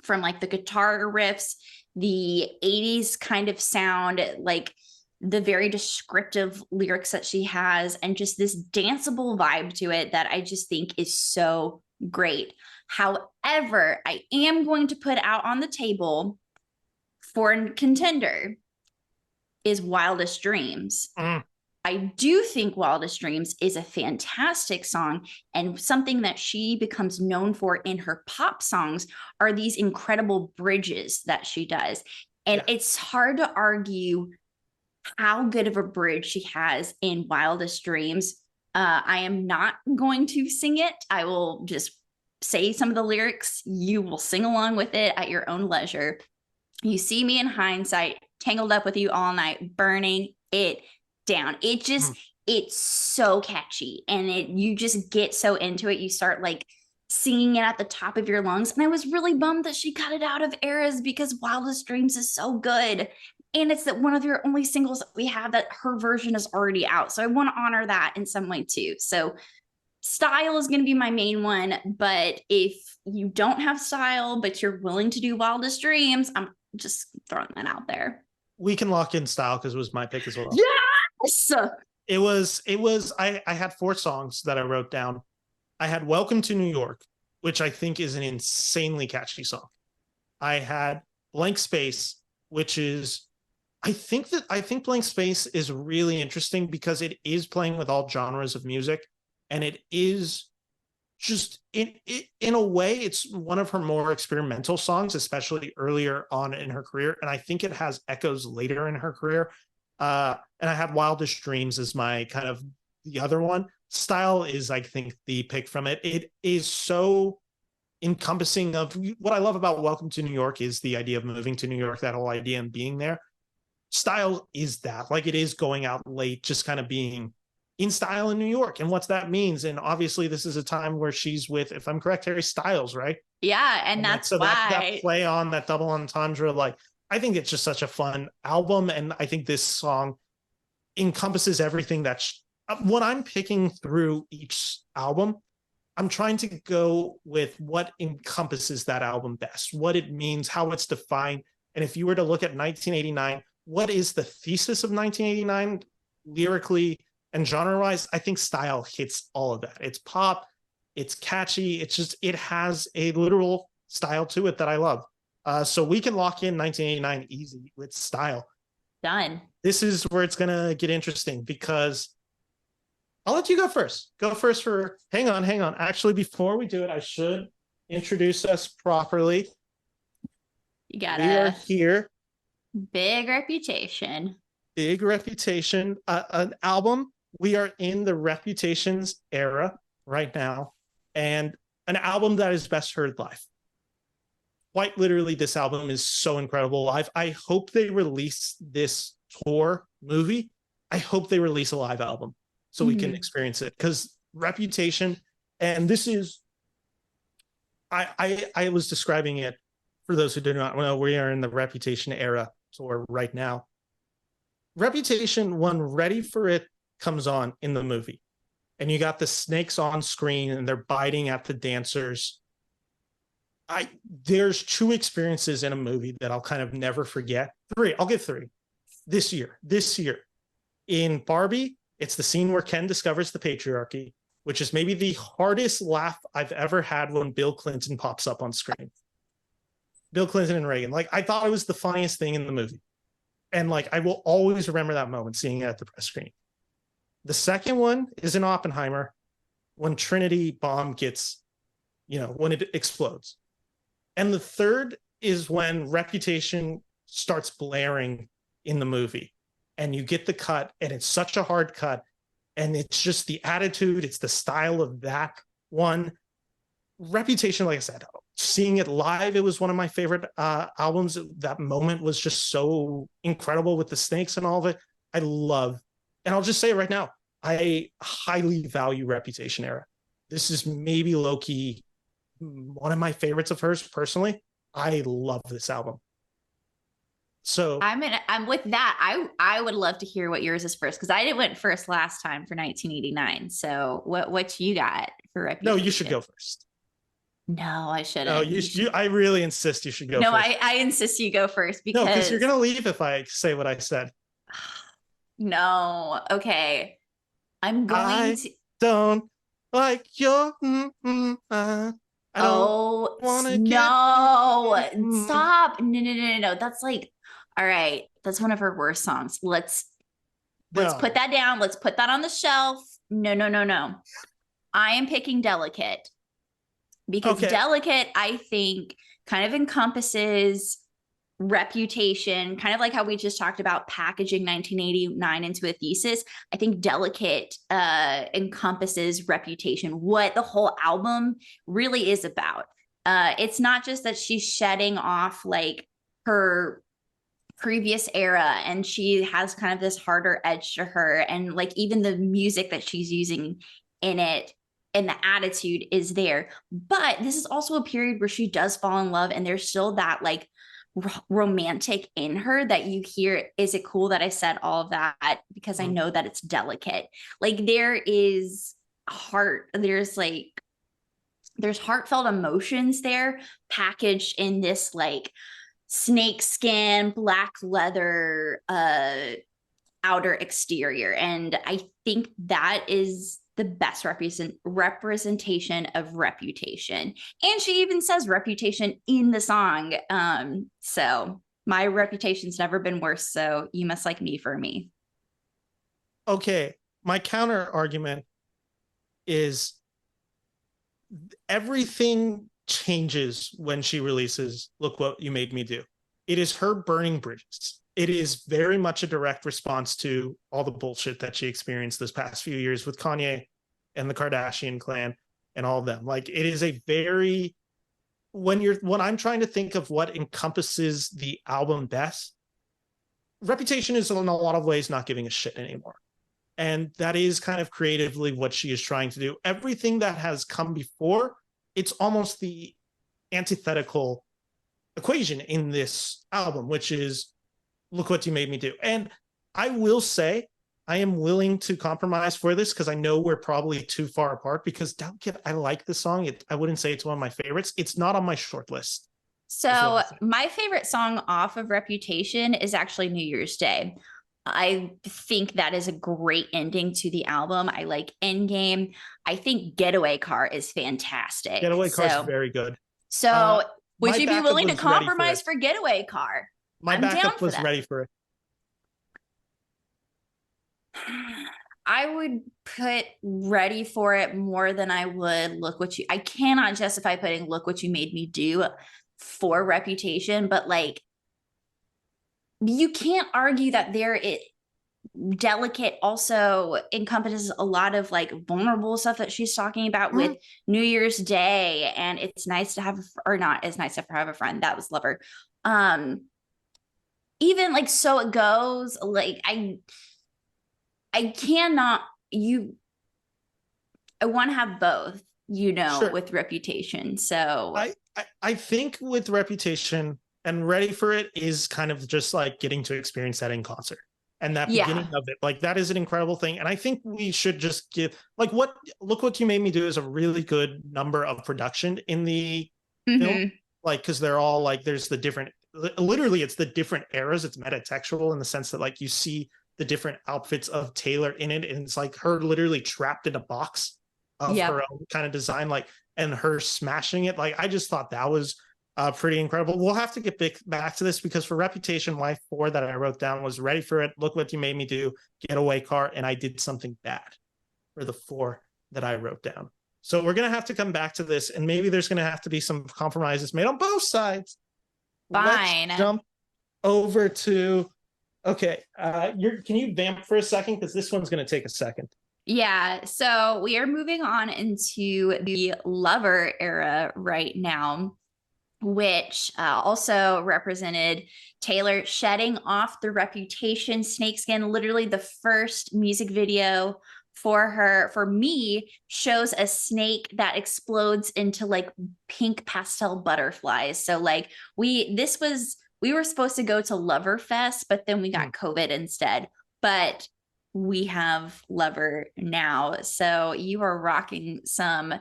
from like the guitar riffs, the 80s kind of sound, like the very descriptive lyrics that she has, and just this danceable vibe to it that I just think is so great. However, I am going to put out on the table for a contender is Wildest Dreams. I do think Wildest Dreams is a fantastic song, and something that she becomes known for in her pop songs are these incredible bridges that she does. And it's hard to argue how good of a bridge she has in Wildest Dreams. I am not going to sing it. I will just say some of the lyrics. You will sing along with it at your own leisure. You see me in hindsight, tangled up with you all night, burning it down. It just, it's so catchy, and you just get so into it. You start like singing it at the top of your lungs. And I was really bummed that she cut it out of Eras, because Wildest Dreams is so good. And it's that one of your only singles that we have that her version is already out. So I want to honor that in some way too. So Style is going to be my main one. But if you don't have Style, but you're willing to do Wildest Dreams, I'm just throwing that out there. We can lock in Style because it was my pick as well. Yes. I had 4 songs that I wrote down. I had Welcome to New York, which I think is an insanely catchy song. I had Blank Space, which is, I think Blank Space is really interesting because it is playing with all genres of music, and it is just in a way, it's one of her more experimental songs, especially earlier on in her career. And I think it has echoes later in her career. And I had Wildest Dreams as my kind of the other one. Style is, I think, the pick from it. It is so encompassing of what I love about Welcome to New York is the idea of moving to New York, that whole idea and being there. Style is that, like, it is going out late, just kind of being in style in New York and what that means. And obviously this is a time where she's with, if I'm correct, Harry Styles, right? Yeah. And that's so why that play on that double entendre, like, I think it's just such a fun album. And I think this song encompasses everything that's when I'm picking through each album, I'm trying to go with what encompasses that album best, what it means, how it's defined. And if you were to look at 1989, what is the thesis of 1989 lyrically and genre-wise? I think Style hits all of that. It's pop, it's catchy, it's just, it has a literal style to it that I love. So we can lock in 1989 easy with Style. Done. This is where it's gonna get interesting, because I'll let you go first. Go first for, hang on. Actually, before we do it, I should introduce us properly. You got We are here. Big reputation. An album. We are in the Reputations era right now, and an album that is best heard live. Quite literally, this album is so incredible live. I hope they release this tour movie. I hope they release a live album so we can experience it, because Reputation, and this is, I was describing it for those who do not know, we are in the Reputation era tour right now. Reputation, when Ready for It comes on in the movie, and you got the snakes on screen and they're biting at the dancers. There's 2 experiences in a movie that I'll kind of never forget. 3, I'll give 3. This year. In Barbie, it's the scene where Ken discovers the patriarchy, which is maybe the hardest laugh I've ever had when Bill Clinton pops up on screen. Bill Clinton and Reagan. Like, I thought it was the funniest thing in the movie. And like, I will always remember that moment, seeing it at the press screen. The second one is in Oppenheimer, when Trinity bomb gets, when it explodes. And the third is when Reputation starts blaring in the movie, and you get the cut, and it's such a hard cut, and it's just the attitude, it's the style of that one. Reputation, like I said, seeing it live, it was one of my favorite albums. That moment was just so incredible with the snakes and all of it. I love, and I'll just say it right now, I highly value Reputation era. This is maybe low-key one of my favorites of hers personally. I love this album. So I'm with that. I would love to hear what yours is first, because I went first last time for 1989. So what you got for Reputation? No, you should go first. No, I shouldn't. No, I really insist you should go first. No, I insist you go first, because you're gonna leave if I say what I said. No. Okay. I'm going to don't like your I don't wanna stop. No. That's like, all right. That's one of her worst songs. Let's No. put that down. Let's put that on the shelf. No, no, no, no. I am picking Delicate because Okay. Delicate, I think, kind of encompasses Reputation, kind of like how we just talked about packaging 1989 into a thesis. I think Delicate encompasses Reputation, what the whole album really is about. It's not just that she's shedding off like her previous era and she has kind of this harder edge to her, and like even the music that she's using in it and the attitude is there. But this is also a period where she does fall in love, and there's still that like romantic in her that you hear. Is it cool that I said all of that because I know that it's delicate? Like there is heart, there's heartfelt emotions there packaged in this like snake skin, black leather outer exterior. And I think that is the best representation of Reputation. And she even says Reputation in the song. So my reputation's never been worse. So you must like me for me. Okay. My counter argument is everything changes when she releases Look What You Made Me Do. It is her burning bridges. It is very much a direct response to all the bullshit that she experienced this past few years with Kanye and the Kardashian clan and all of them. Like it is a very, when I'm trying to think of what encompasses the album best, Reputation is in a lot of ways not giving a shit anymore. And that is kind of creatively what she is trying to do. Everything that has come before, it's almost the antithetical equation in this album, which is Look What You Made Me Do. And I will say, I am willing to compromise for this because I know we're probably too far apart, because I like the song. I wouldn't say it's one of my favorites. It's not on my short list. So my favorite song off of Reputation is actually New Year's Day. I think that is a great ending to the album. I like Endgame. I think Getaway Car is fantastic. Getaway Car is very good. So would you be willing to was compromise for Getaway Car? My I'm down backup for was that. ready for it. I would put Ready for It more than I would Look What You. I cannot justify putting Look What You Made Me Do for Reputation, but like you can't argue that Delicate also encompasses a lot of like vulnerable stuff that she's talking about with New Year's Day, and it's nice to have, or not as nice to have a friend. That was Lover. Even like So It Goes, like I cannot, I want to have both, Sure. with Reputation. So I think with Reputation and Ready for It is kind of just like getting to experience that in concert. And that beginning of it, like that is an incredible thing. And I think we should just give like Look What You Made Me Do is a really good number of production in the film. Like, because they're all like, there's the different, literally it's the different eras. It's metatextual in the sense that like you see the different outfits of Taylor in it. And it's like her literally trapped in a box of her own kind of design, like, and her smashing it. Like, I just thought that was pretty incredible. We'll have to get back to this because for Reputation, my 4 that I wrote down was Ready for It, Look What You Made Me Do, Getaway Car, and I Did Something Bad for the 4 that I wrote down. So we're going to have to come back to this, and maybe there's going to have to be some compromises made on both sides. Fine. Let's jump over to, okay, can you vamp for a second? Because this one's going to take a second. Yeah, so we are moving on into the Lover era right now, which also represented Taylor shedding off the Reputation snakeskin. Literally the first music video for me, shows a snake that explodes into like pink pastel butterflies. So like we were supposed to go to Loverfest, but then we got COVID instead. But we have Lover now. So you are rocking some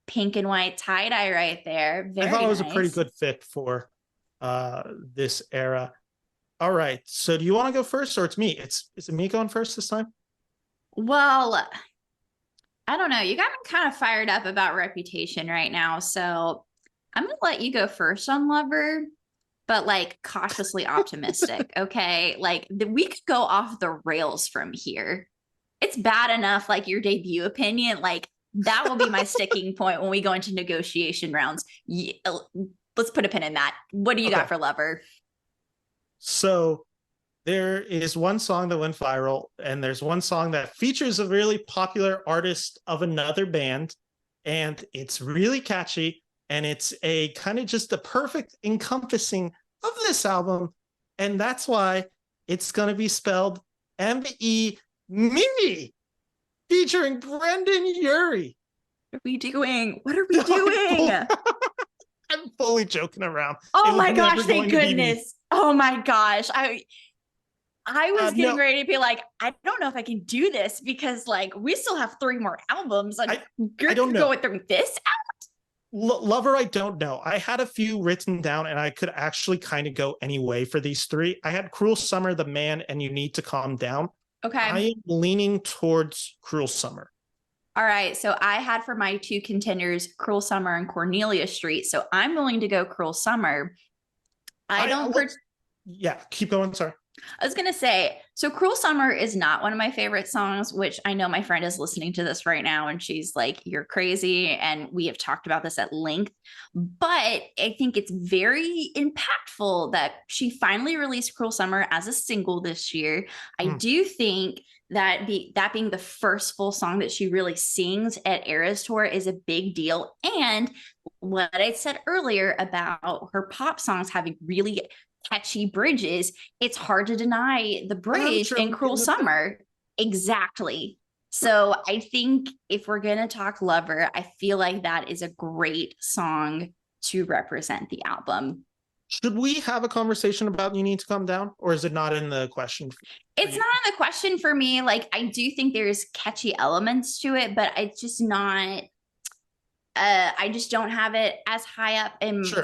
pink and white tie-dye right there. Very I thought it was nice. a pretty good fit for this era. All right. So do you want to go first or it's me? Is it me going first this time? Well, I don't know. You got me kind of fired up about Reputation right now. So I'm going to let you go first on Lover. but like cautiously optimistic. Okay. Like we could go off the rails from here. It's bad enough, like your debut opinion, like that will be my sticking point when we go into negotiation rounds. Let's put a pin in that. What do you got for Lover? So there is one song that went viral, and there's one song that features a really popular artist of another band, and it's really catchy, and it's a kind of just the perfect encompassing of this album, and that's why it's going to be spelled M-E Me, featuring Brendan Urie. What are we doing? What are we doing? I'm fully joking around. Oh my gosh, thank goodness. Oh my gosh. I was getting ready to be like, I don't know if I can do this because like we still have 3 more albums. Like, I don't know. Going through this out? Lover, I don't know. I had a few written down and I could actually kind of go any way for these 3. I had Cruel Summer, The Man, and You Need to Calm Down. Okay. I am leaning towards Cruel Summer. All right. So I had for my 2 contenders, Cruel Summer and Cornelia Street. So I'm willing to go Cruel Summer. Yeah, keep going. Sorry. I was going to say, so Cruel Summer is not one of my favorite songs, which I know my friend is listening to this right now and she's like, you're crazy. And we have talked about this at length, but I think it's very impactful that she finally released Cruel Summer as a single this year. I do think that being the first full song that she really sings at Eras Tour is a big deal. And what I said earlier about her pop songs having really catchy bridges, it's hard to deny the bridge in Cruel Summer. Exactly. So I think if we're going to talk Lover, I feel like that is a great song to represent the album. Should we have a conversation about You Need to Calm Down, or is it not in the question? It's not in the question for me. Like, I do think there's catchy elements to it, but it's just not, I just don't have it as high up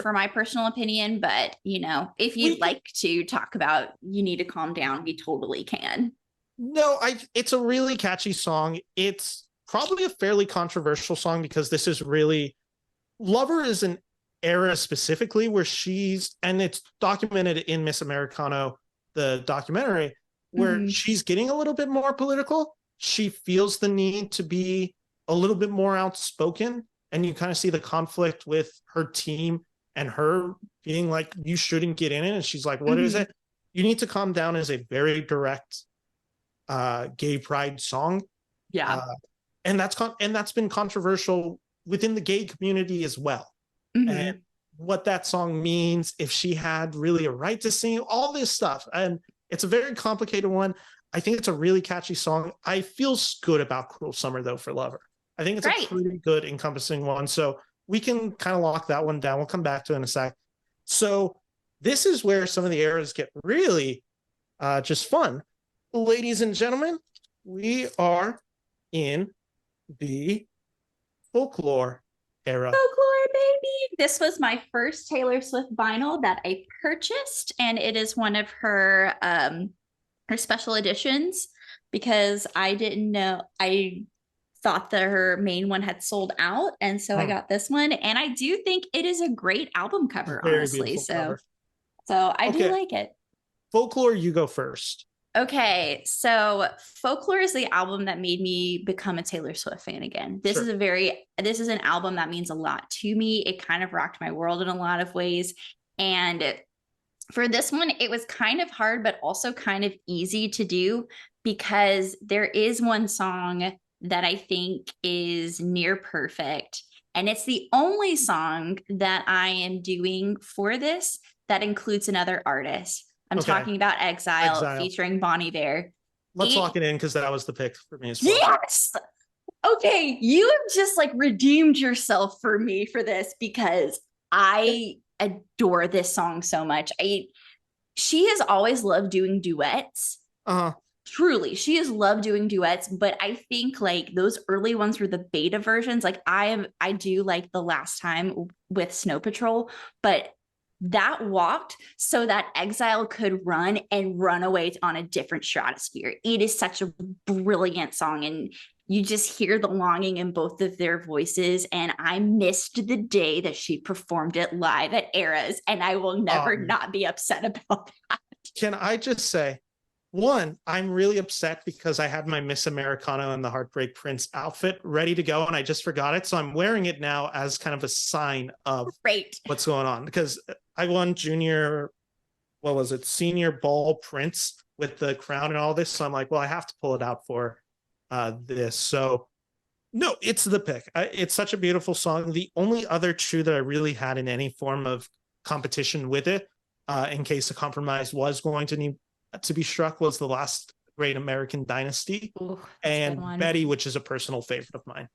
for my personal opinion. But, you know, if you'd like to talk about You Need to Calm Down, we totally can. No, it's a really catchy song. It's probably a fairly controversial song because this is really, Lover is an era specifically where and it's documented in Miss Americano, the documentary, where she's getting a little bit more political. She feels the need to be a little bit more outspoken. And you kind of see the conflict with her team and her being like, you shouldn't get in it. And she's like, what is it? You Need to Calm Down is a very direct gay pride song. Yeah. And that's been controversial within the gay community as well. And what that song means, if she had really a right to sing, all this stuff. And it's a very complicated one. I think it's a really catchy song. I feel good about Cruel Summer, though, for Lover. I think it's a pretty good encompassing one. So we can kind of lock that one down. We'll come back to it in a sec. So this is where some of the eras get really just fun. Ladies and gentlemen, we are in the folklore era. Folklore, baby. This was my first Taylor Swift vinyl that I purchased, and it is one of her special editions because I didn't know. I thought that her main one had sold out, and so I got this one, and I do think it is a great album cover, honestly. So I do like it. Folklore, you go first. Okay, so Folklore is the album that made me become a Taylor Swift fan again. This is an album that means a lot to me. It kind of rocked my world in a lot of ways. And for this one, it was kind of hard, but also kind of easy to do because there is one song that I think is near perfect. And it's the only song that I am doing for this that includes another artist. I'm talking about Exile featuring Bon Iver. Let's lock it in because that was the pick for me as well. Yes. Okay. You have just like redeemed yourself for me for this because I adore this song so much. She has always loved doing duets. Truly, she has loved doing duets, but I think like those early ones were the beta versions. Like I do like The Last Time with Snow Patrol, but that walked so that Exile could run away on a different stratosphere. It is such a brilliant song, and you just hear the longing in both of their voices. And I missed the day that she performed it live at Eras, and I will never not be upset about that. Can I just say, one, I'm really upset because I had my Miss Americana and the Heartbreak Prince outfit ready to go and I just forgot it. So I'm wearing it now as kind of a sign of what's going on, because I won senior ball Prince with the crown and all this. So I'm like, well, I have to pull it out for this. So no, it's the pick. It's such a beautiful song. The only other two that I really had in any form of competition with it, in case a compromise was going to need to be struck, was The Last Great American Dynasty. Ooh, and Betty, which is a personal favorite of mine.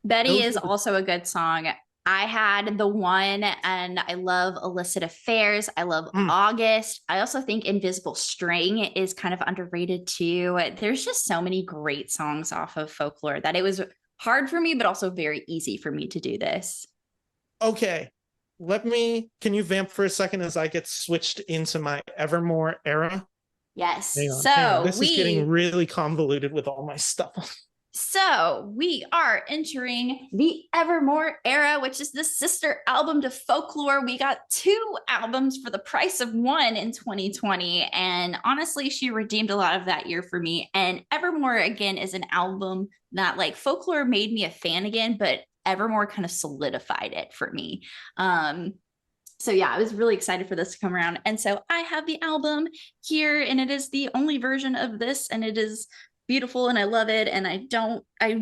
Betty is also a good song. I had the one, and I love Illicit Affairs. I love August. I also think Invisible String is kind of underrated too. There's just so many great songs off of Folklore that it was hard for me, but also very easy for me to do this. Okay. Can you vamp for a second as I get switched into my Evermore era? Yes. This is getting really convoluted with all my stuff. So we are entering the Evermore era, which is the sister album to Folklore. We got 2 albums for the price of 1 in 2020. And honestly, she redeemed a lot of that year for me. And Evermore, again, is an album that, like, Folklore made me a fan again, but Evermore kind of solidified it for me. So yeah, I was really excited for this to come around. And so I have the album here, and it is the only version of this, and it is beautiful and I love it. And I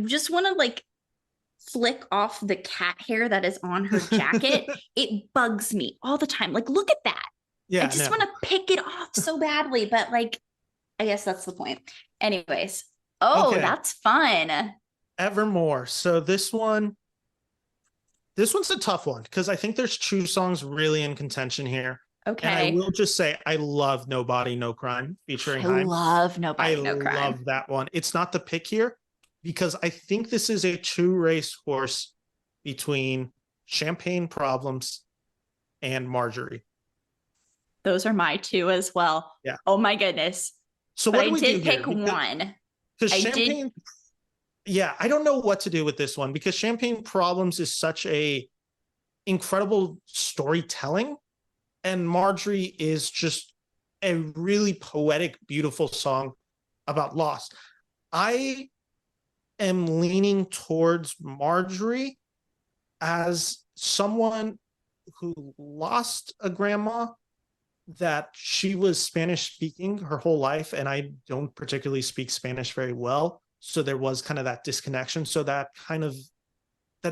just want to like flick off the cat hair that is on her jacket. It bugs me all the time. Like, look at that. Yeah, I just want to pick it off so badly, but like, I guess that's the point. Anyways. That's fun. Evermore. So this one's a tough one because I think there's 2 songs really in contention here. Okay. And I will just say, I love No Body, No Crime featuring Haim. I love No Body, No Crime. I love that one. It's not the pick here because I think this is a 2-race horse between Champagne Problems and Marjorie. Those are my 2 as well. Yeah. Oh my goodness. So what do we did pick one. Because Champagne... Yeah, I don't know what to do with this one because Champagne Problems is such a incredible storytelling. And Marjorie is just a really poetic, beautiful song about loss. I am leaning towards Marjorie as someone who lost a grandma that she was Spanish speaking her whole life. And I don't particularly speak Spanish very well. So there was kind of that disconnection. So that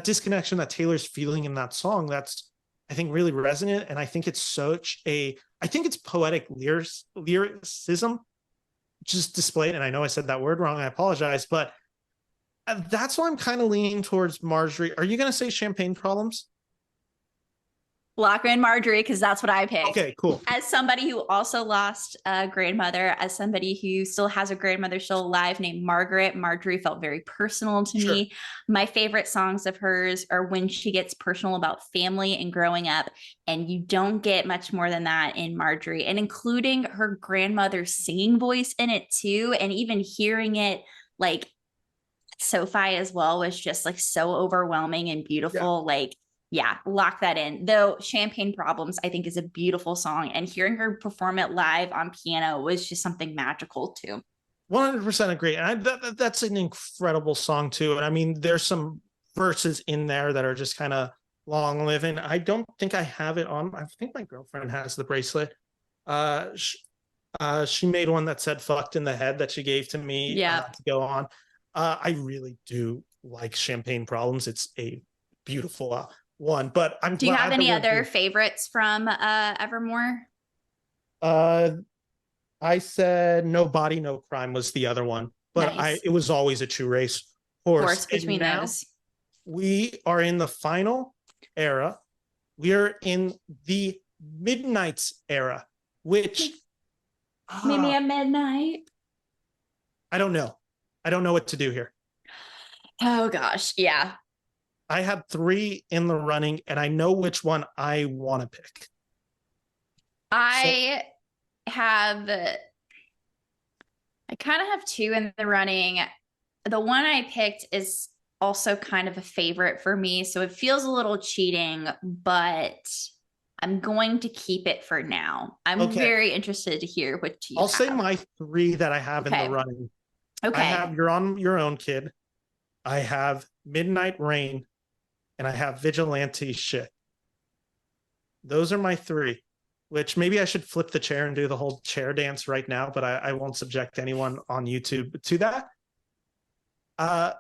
disconnection that Taylor's feeling in that song, that's, I think, really resonant. And I think it's it's poetic lyricism just displayed. And I know I said that word wrong. I apologize, but that's why I'm kind of leaning towards Marjorie. Are you going to say Champagne Problems? Lock in Marjorie, because that's what I picked. Okay, cool. As somebody who also lost a grandmother, as somebody who still has a grandmother still alive named Margaret, Marjorie felt very personal to me. My favorite songs of hers are when she gets personal about family and growing up, and you don't get much more than that in Marjorie, and including her grandmother's singing voice in it too, and even hearing it like Sophie as well was just like so overwhelming and beautiful. Yeah, lock that in. Though Champagne Problems, I think, is a beautiful song. And hearing her perform it live on piano was just something magical too. 100% agree. And that's an incredible song too. And I mean, there's some verses in there that are just kind of long living. I don't think I have it on. I think my girlfriend has the bracelet. She made one that said fucked in the head that she gave to me to go on. I really do like Champagne Problems. It's a beautiful one, but do you have any other favorites from Evermore? I said No Body, No Crime was the other one, but nice. It was always a 2-race horse between those. We are in the final era. We are in the Midnight's era, which maybe a midnight. I don't know what to do here. Oh gosh, yeah. I had 3 in the running, and I know which one I want to pick. I kind of have 2 in the running. the one I picked is also kind of a favorite for me. So it feels a little cheating, but I'm going to keep it for now. I'm very interested to hear what you I'll have. say my 3 that I have in the running. Okay. I have You're On Your Own, Kid. I have Midnight Rain, and I have Vigilante Shit. Those are my 3, which maybe I should flip the chair and do the whole chair dance right now, but I won't subject anyone on YouTube to that. Do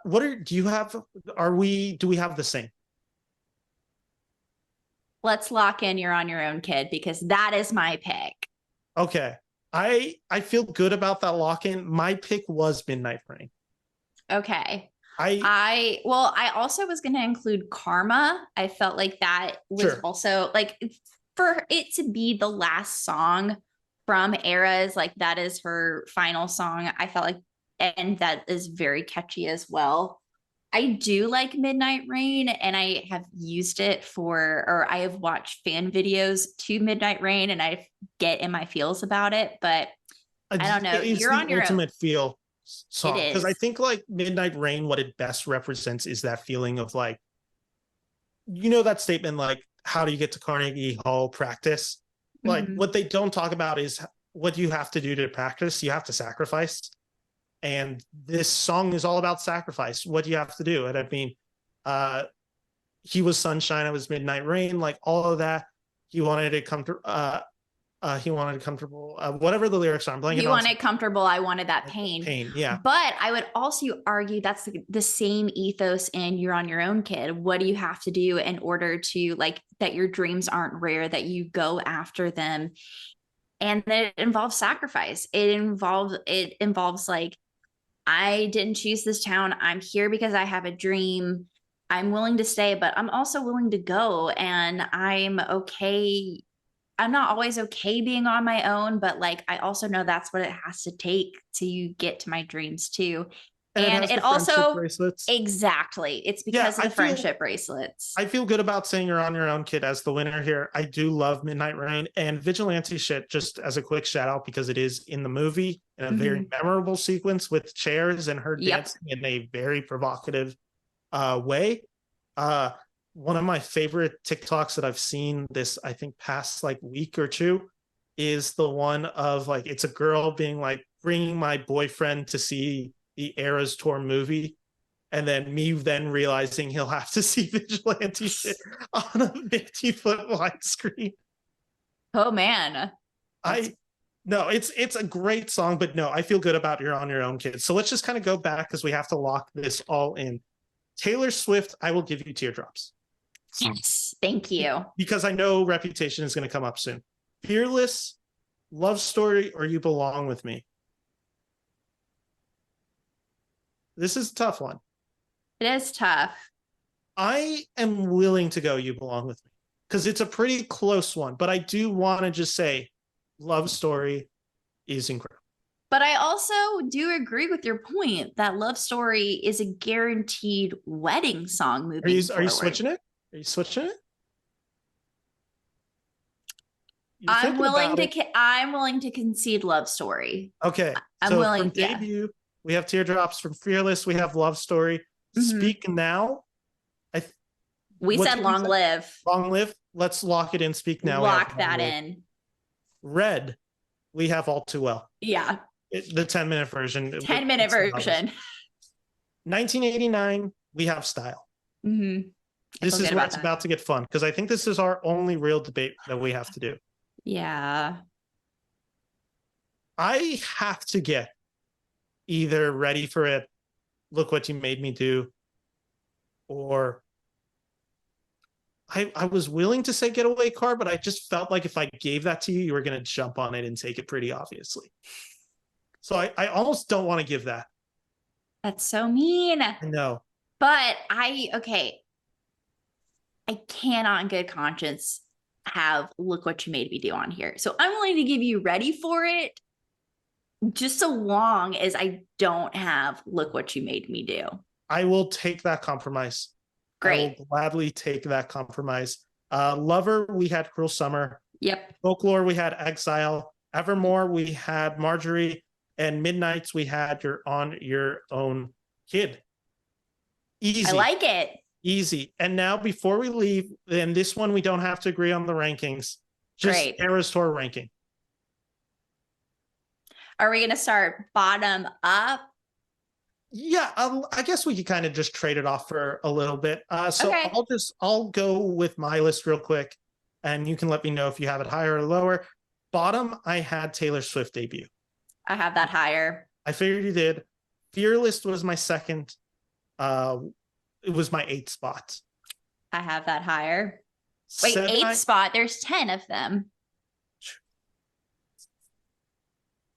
we have the same? Let's lock in You're On Your Own, Kid, because that is my pick. Okay. I feel good about that lock-in. My pick was Midnight Rain. Okay. I also was going to include Karma. I felt like that was also like, for it to be the last song from Eras, like that is her final song. I felt like, and that is very catchy as well. I do like Midnight Rain, and I have used it or I have watched fan videos to Midnight Rain, and I get in my feels about it, but I don't know. You're on your ultimate feel song, because I think like Midnight Rain, what it best represents is that feeling of like, that statement, like, how do you get to Carnegie Hall? Practice. Like, what they don't talk about is what you have to do to practice. You have to sacrifice. And this song is all about sacrifice. What do you have to do? And I mean, he was sunshine, I was midnight rain, like all of that. He wanted it comfortable. He wanted comfortable. Whatever the lyrics are, I'm blanking. He wanted comfortable. I wanted that pain. Pain, yeah. But I would also argue that's the same ethos in You're On Your Own, Kid. What do you have to do in order to like that your dreams aren't rare, that you go after them, and that it involves sacrifice. It involves like, I didn't choose this town. I'm here because I have a dream. I'm willing to stay, but I'm also willing to go. And I'm okay. I'm not always okay being on my own, but like, I also know that's what it has to take to get to my dreams too. And it also, bracelets. Exactly. It's because of the friendship bracelets. I feel good about saying You're On Your Own, Kid as the winner here. I do love Midnight Rain and Vigilante Shit, just as a quick shout out, because it is in the movie in a very memorable sequence with chairs and her dancing in a very provocative way. One of my favorite TikToks that I've seen this, I think, past like week or two is the one of like, it's a girl being like, bringing my boyfriend to see the Eras Tour movie, and then me realizing he'll have to see Vigilante Shit on a 50-foot widescreen. Oh man. It's a great song, but no, I feel good about You're On Your Own, Kid. So let's just kind of go back, because we have to lock this all in. Taylor Swift, I will give you Teardrops. Yes, thank you. Because I know Reputation is going to come up soon. Fearless, Love Story, or You Belong With Me? This is a tough one. It is tough. I am willing to go You Belong With Me, because it's a pretty close one, but I do want to just say Love Story is incredible. But I also do agree with your point that Love Story is a guaranteed wedding song moving forward. Are you switching it? Are you switching it? I'm willing to concede Love Story. Okay. I'm willing. From debut, we have Teardrops. From Fearless, we have Love Story. Speak Now. We said Long Live. Long Live. Let's lock it in. Speak Now. Lock that in. Red, we have All Too Well. Yeah. The 10-minute version. 10-minute version. 1989, we have Style. This is where it's about to get fun, because I think this is our only real debate that we have to do. Yeah. I have to get either Ready for It, Look What You Made Me Do, or I was willing to say Getaway Car, but I just felt like if I gave that to you, you were going to jump on it and take it pretty obviously. So I almost don't want to give that. That's so mean. I know. But I cannot in good conscience have Look What You Made Me Do on here. So I'm willing to give you Ready for It, just so long as I don't have Look What You Made Me Do. I will take that compromise. Great. I will gladly take that compromise. Lover, we had Cruel Summer. Yep. Folklore, we had Exile. Evermore, we had Marjorie. And Midnights, we had You're On Your Own, Kid. Easy. I like it. Easy. And now before we leave, then this one we don't have to agree on the rankings. Just Great. Eras Tour ranking. Are we going to start bottom up? Yeah, I guess we could kind of just trade it off for a little bit. So Okay. I'll go with my list real quick, and you can let me know if you have it higher or lower. Bottom, I had Taylor Swift debut. I have that higher. I figured you did. Fearless was my second. It was my 8th spot. I have that higher. Wait, 8th spot. There's 10 of them.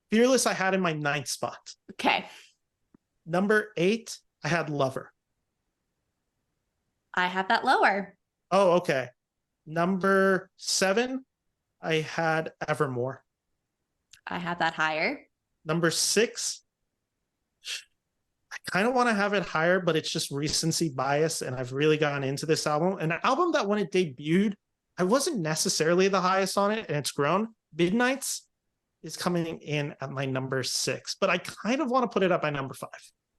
Fearless, I had in my 9th spot. Okay. Number 8, I had Lover. I have that lower. Oh, okay. Number 7, I had Evermore. I have that higher. Number 6, I kind of want to have it higher, but it's just recency bias, and I've really gotten into this album. An album that when it debuted, I wasn't necessarily the highest on it, and it's grown. Midnights is coming in at my number 6, but I kind of want to put it up by number 5.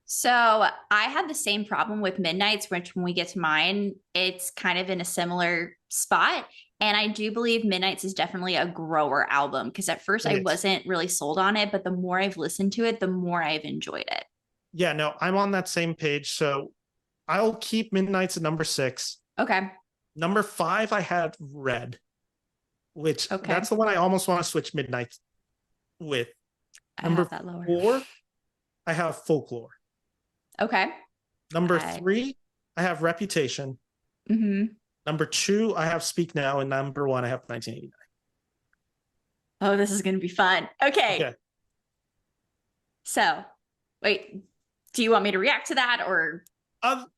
So I had the same problem with Midnights, which when we get to mine, it's kind of in a similar spot. And I do believe Midnights is definitely a grower album, because at first I wasn't really sold on it, but the more I've listened to it, the more I've enjoyed it. Yeah, no, I'm on that same page. So I'll keep Midnights at number 6. Okay. Number 5, I had Red, which that's the one I almost want to switch Midnights with. Number 4, I have Folklore. Okay. Number 3, I have Reputation. Mm-hmm. Number 2, I have Speak Now. And number 1, I have 1989. Oh, this is going to be fun. Okay. So, wait, do you want me to react to that, or? I'll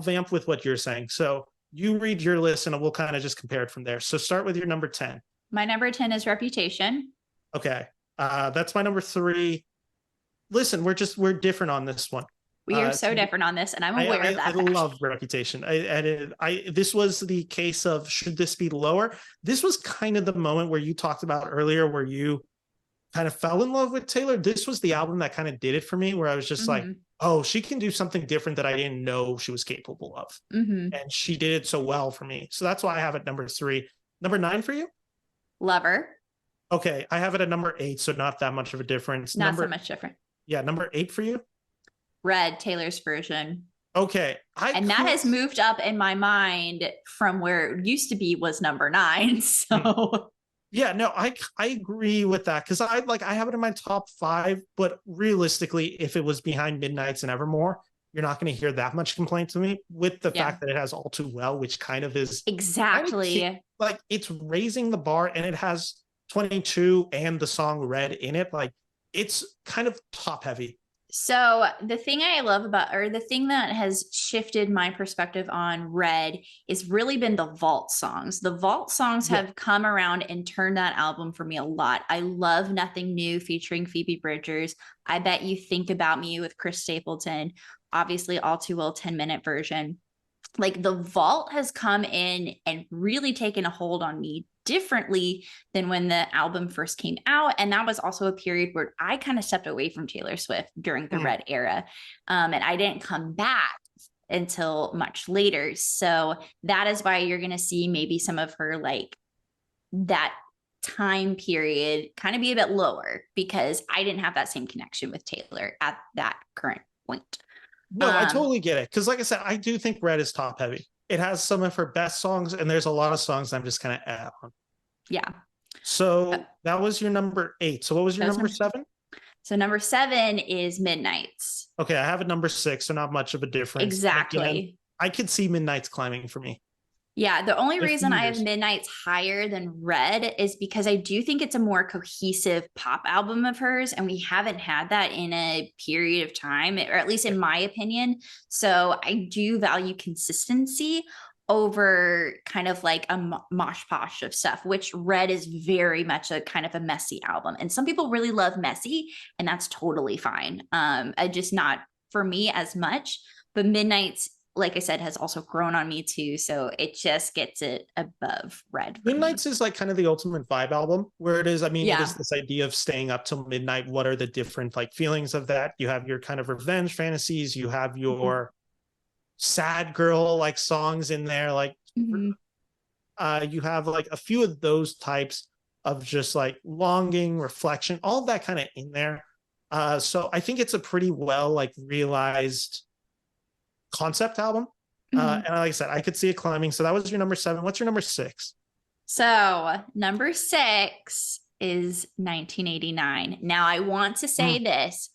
vamp with what you're saying. So you read your list and we'll kind of just compare it from there. So start with your number 10. My number 10 is Reputation. Okay. That's my number 3. Listen, we're different on this one. We are so different on this, and I'm aware of that. I love Reputation. This was the case of, should this be lower? This was kind of the moment where you talked about earlier, where you kind of fell in love with Taylor. This was the album that kind of did it for me, where I was just like, oh, she can do something different that I didn't know she was capable of. And she did it so well for me. So that's why I have it number 3. Number 9 for you? Lover. Okay. I have it at number 8. So not that much of a difference. Not so much different. Yeah. Number 8 for you? Red, Taylor's version. Okay. That has moved up in my mind from where it used to be was number 9. So yeah, no, I agree with that, because I have it in my top 5, but realistically, if it was behind Midnights and Evermore, you're not going to hear that much complaint to me, with the fact that it has All Too Well, which kind of is exactly like it's raising the bar, and it has 22 and the song Red in it. Like, it's kind of top heavy. So the thing I love about, or the thing that has shifted my perspective on Red, is really been the vault songs. The vault songs have come around and turned that album for me a lot. I love Nothing New featuring Phoebe Bridgers. I Bet You Think About Me with Chris Stapleton. Obviously, All Too Well 10-minute version. Like, the vault has come in and really taken a hold on me differently than when the album first came out. And that was also a period where I kind of stepped away from Taylor Swift during the Red era. And I didn't come back until much later. So that is why you're going to see maybe some of her, like, that time period kind of be a bit lower, because I didn't have that same connection with Taylor at that current point. No, I totally get it. Because like I said, I do think Red is top heavy. It has some of her best songs, and there's a lot of songs I'm just kind of on. Yeah. So that was your number 8. So what was your number 7? So number 7 is Midnights. Okay, I have it number 6, so not much of a difference. Exactly. Again, I could see Midnights climbing for me. Yeah, the only reason I have Midnights higher than Red is because I do think it's a more cohesive pop album of hers, and we haven't had that in a period of time, or at least in my opinion. So I do value consistency over kind of like a mosh posh of stuff, which Red is very much a kind of a messy album. And some people really love messy, and that's totally fine. Just not for me as much. But Midnights like I said, has also grown on me too. So it just gets it above Red for me. Midnight's is like kind of the ultimate vibe album where it is. I mean, it Yeah. is this idea of staying up till midnight. What are the different like feelings of that? You have your kind of revenge fantasies. You have your sad girl like songs in there. Like you have like a few of those types of just like longing, reflection, all of that kind of in there. So I think it's a pretty well like realized concept album. And like I said, I could see it climbing. So that was your number 7. What's your number 6? So number 6 is 1989. Now I want to say this.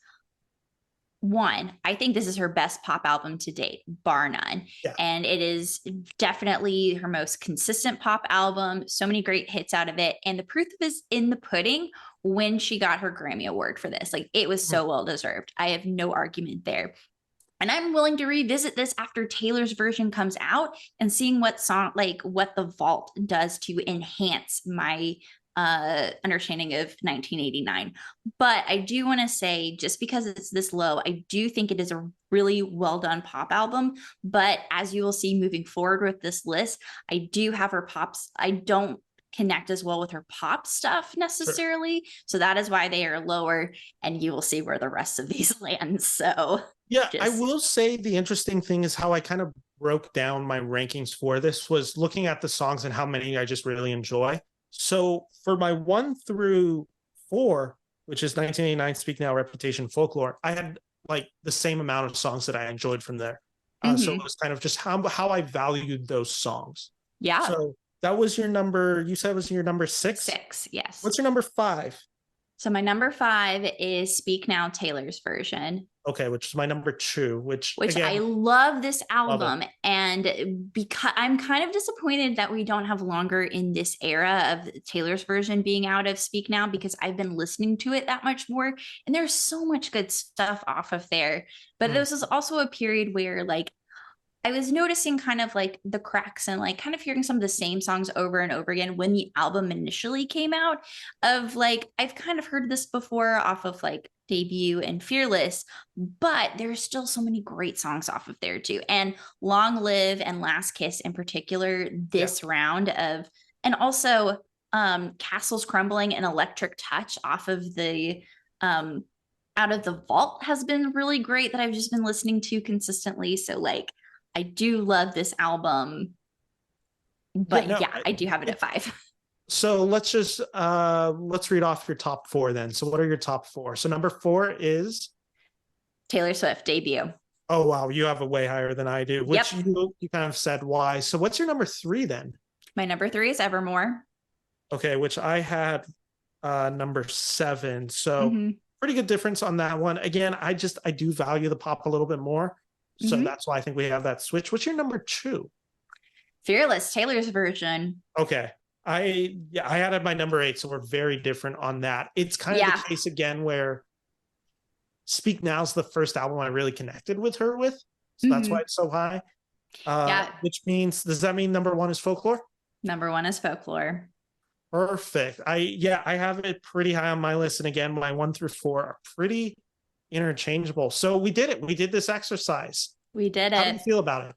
One, I think this is her best pop album to date, bar none. Yeah. And it is definitely her most consistent pop album. So many great hits out of it. And the proof is in the pudding when she got her Grammy Award for this. Like, it was so well deserved. I have no argument there. And I'm willing to revisit this after Taylor's version comes out and seeing what song, like what the vault does to enhance my understanding of 1989. But I do want to say, just because it's this low, I do think it is a really well done pop album. But as you will see moving forward with this list, I do have her pops. I don't connect as well with her pop stuff necessarily. Sure. So that is why they are lower, and you will see where the rest of these land. So yeah, I will say the interesting thing is how I kind of broke down my rankings for this was looking at the songs and how many I just really enjoy. So for my 1 through 4, which is 1989, Speak Now, Reputation, Folklore, I had like the same amount of songs that I enjoyed from there. So it was kind of just how I valued those songs. Yeah. So that was your number, you said was your number 6? 6, yes. What's your number 5? So my number 5 is Speak Now, Taylor's version. Okay, which is my number 2, which again, I love this album. And because I'm kind of disappointed that we don't have longer in this era of Taylor's version being out of Speak Now, because I've been listening to it that much more. And there's so much good stuff off of there. But this is also a period where like I was noticing kind of like the cracks and like kind of hearing some of the same songs over and over again when the album initially came out, of like, I've kind of heard this before off of like Debut and Fearless, but there's still so many great songs off of there too. And Long Live and Last Kiss in particular, this round of, and also Castles Crumbling and Electric Touch off of the Out of the Vault has been really great that I've just been listening to consistently. So like, I do love this album, but I do have it at 5. So let's just let's read off your top 4 then. So what are your top 4? So number 4 is Taylor Swift, Debut. Oh wow, you have a way higher than I do, which you kind of said why. So what's your number 3 then? My number 3 is Evermore. Okay, which I had number 7. So pretty good difference on that one. Again, I do value the pop a little bit more. So that's why I think we have that switch. What's your number 2? Fearless, Taylor's version. Okay. I had it my number 8, so we're very different on that. It's kind of the case again where Speak Now is the first album I really connected with her with. So that's why it's so high. Which means, does that mean number 1 is Folklore? Number 1 is Folklore. Perfect. I have it pretty high on my list. And again, my 1 through 4 are pretty interchangeable. So we did it. We did this exercise. We did it. How do you feel about it?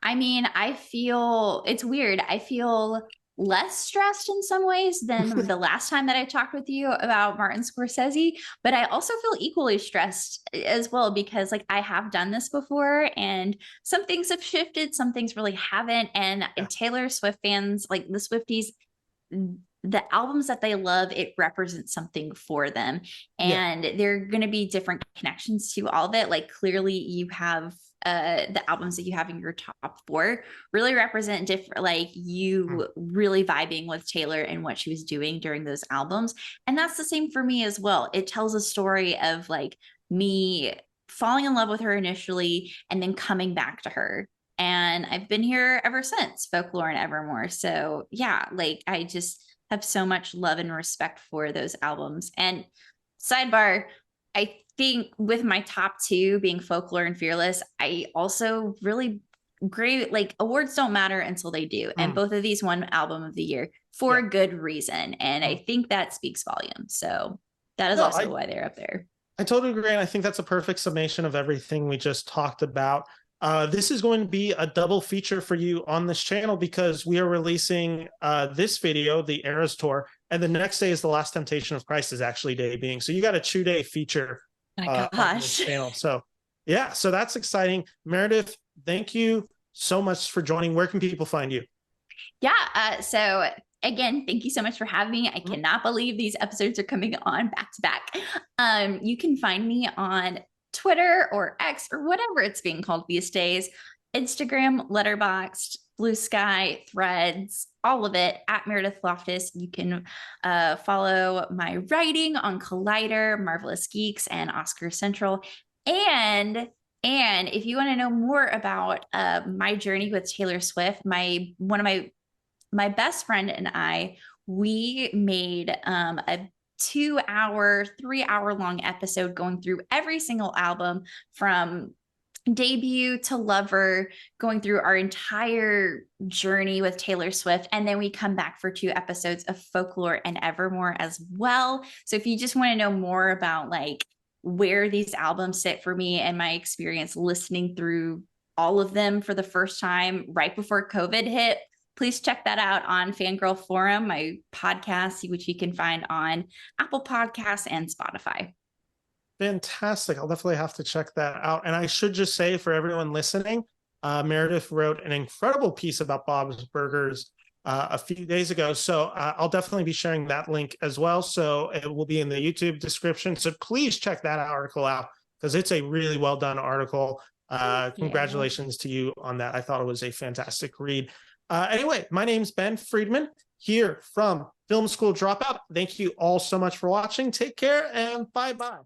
I mean, I feel it's weird. I feel less stressed in some ways than the last time that I talked with you about Martin Scorsese, but I also feel equally stressed as well, because like I have done this before and some things have shifted, some things really haven't. And Taylor Swift fans, like the Swifties, the albums that they love, it represents something for them. And there are going to be different connections to all of it. Like clearly you have the albums that you have in your top 4 really represent different, like you really vibing with Taylor and what she was doing during those albums. And that's the same for me as well. It tells a story of like me falling in love with her initially and then coming back to her. And I've been here ever since, Folklore and Evermore. So yeah, like I just have so much love and respect for those albums. And sidebar, I think with my top 2 being Folklore and Fearless, I also really agree, like awards don't matter until they do. And both of these won Album of the Year for a good reason. And I think that speaks volumes. So that is why they're up there. I totally agree. And I think that's a perfect summation of everything we just talked about. This is going to be a double feature for you on this channel because we are releasing this video, the Eras Tour, and the next day is The Last Temptation of Christ is actually debuting. So you got a 2-day feature My on this gosh. channel. So yeah, so that's exciting. Meredith, thank you so much for joining. Where can people find you? Yeah. So again, thank you so much for having me. I cannot believe these episodes are coming on back to back. You can find me on Twitter or X or whatever it's being called these days, Instagram, Letterboxd, Blue Sky, Threads, all of it at Meredith Loftus. You can follow my writing on Collider, Marvelous Geeks, and Oscar Central. And if you want to know more about my journey with Taylor Swift, one of my best friend and I, we made a 2-hour, 3-hour long episode going through every single album from debut to Lover, going through our entire journey with Taylor Swift. And then we come back for 2 episodes of Folklore and Evermore as well. So if you just want to know more about like where these albums sit for me and my experience listening through all of them for the first time right before COVID hit, please check that out on Fangirl Forum, my podcast, which you can find on Apple Podcasts and Spotify. Fantastic. I'll definitely have to check that out. And I should just say for everyone listening, Meredith wrote an incredible piece about Bob's Burgers a few days ago. So I'll definitely be sharing that link as well. So it will be in the YouTube description. So please check that article out because it's a really well done article. Congratulations to you on that. I thought it was a fantastic read. Anyway, my name's Ben Friedman here from Film School Dropout. Thank you all so much for watching. Take care and bye-bye.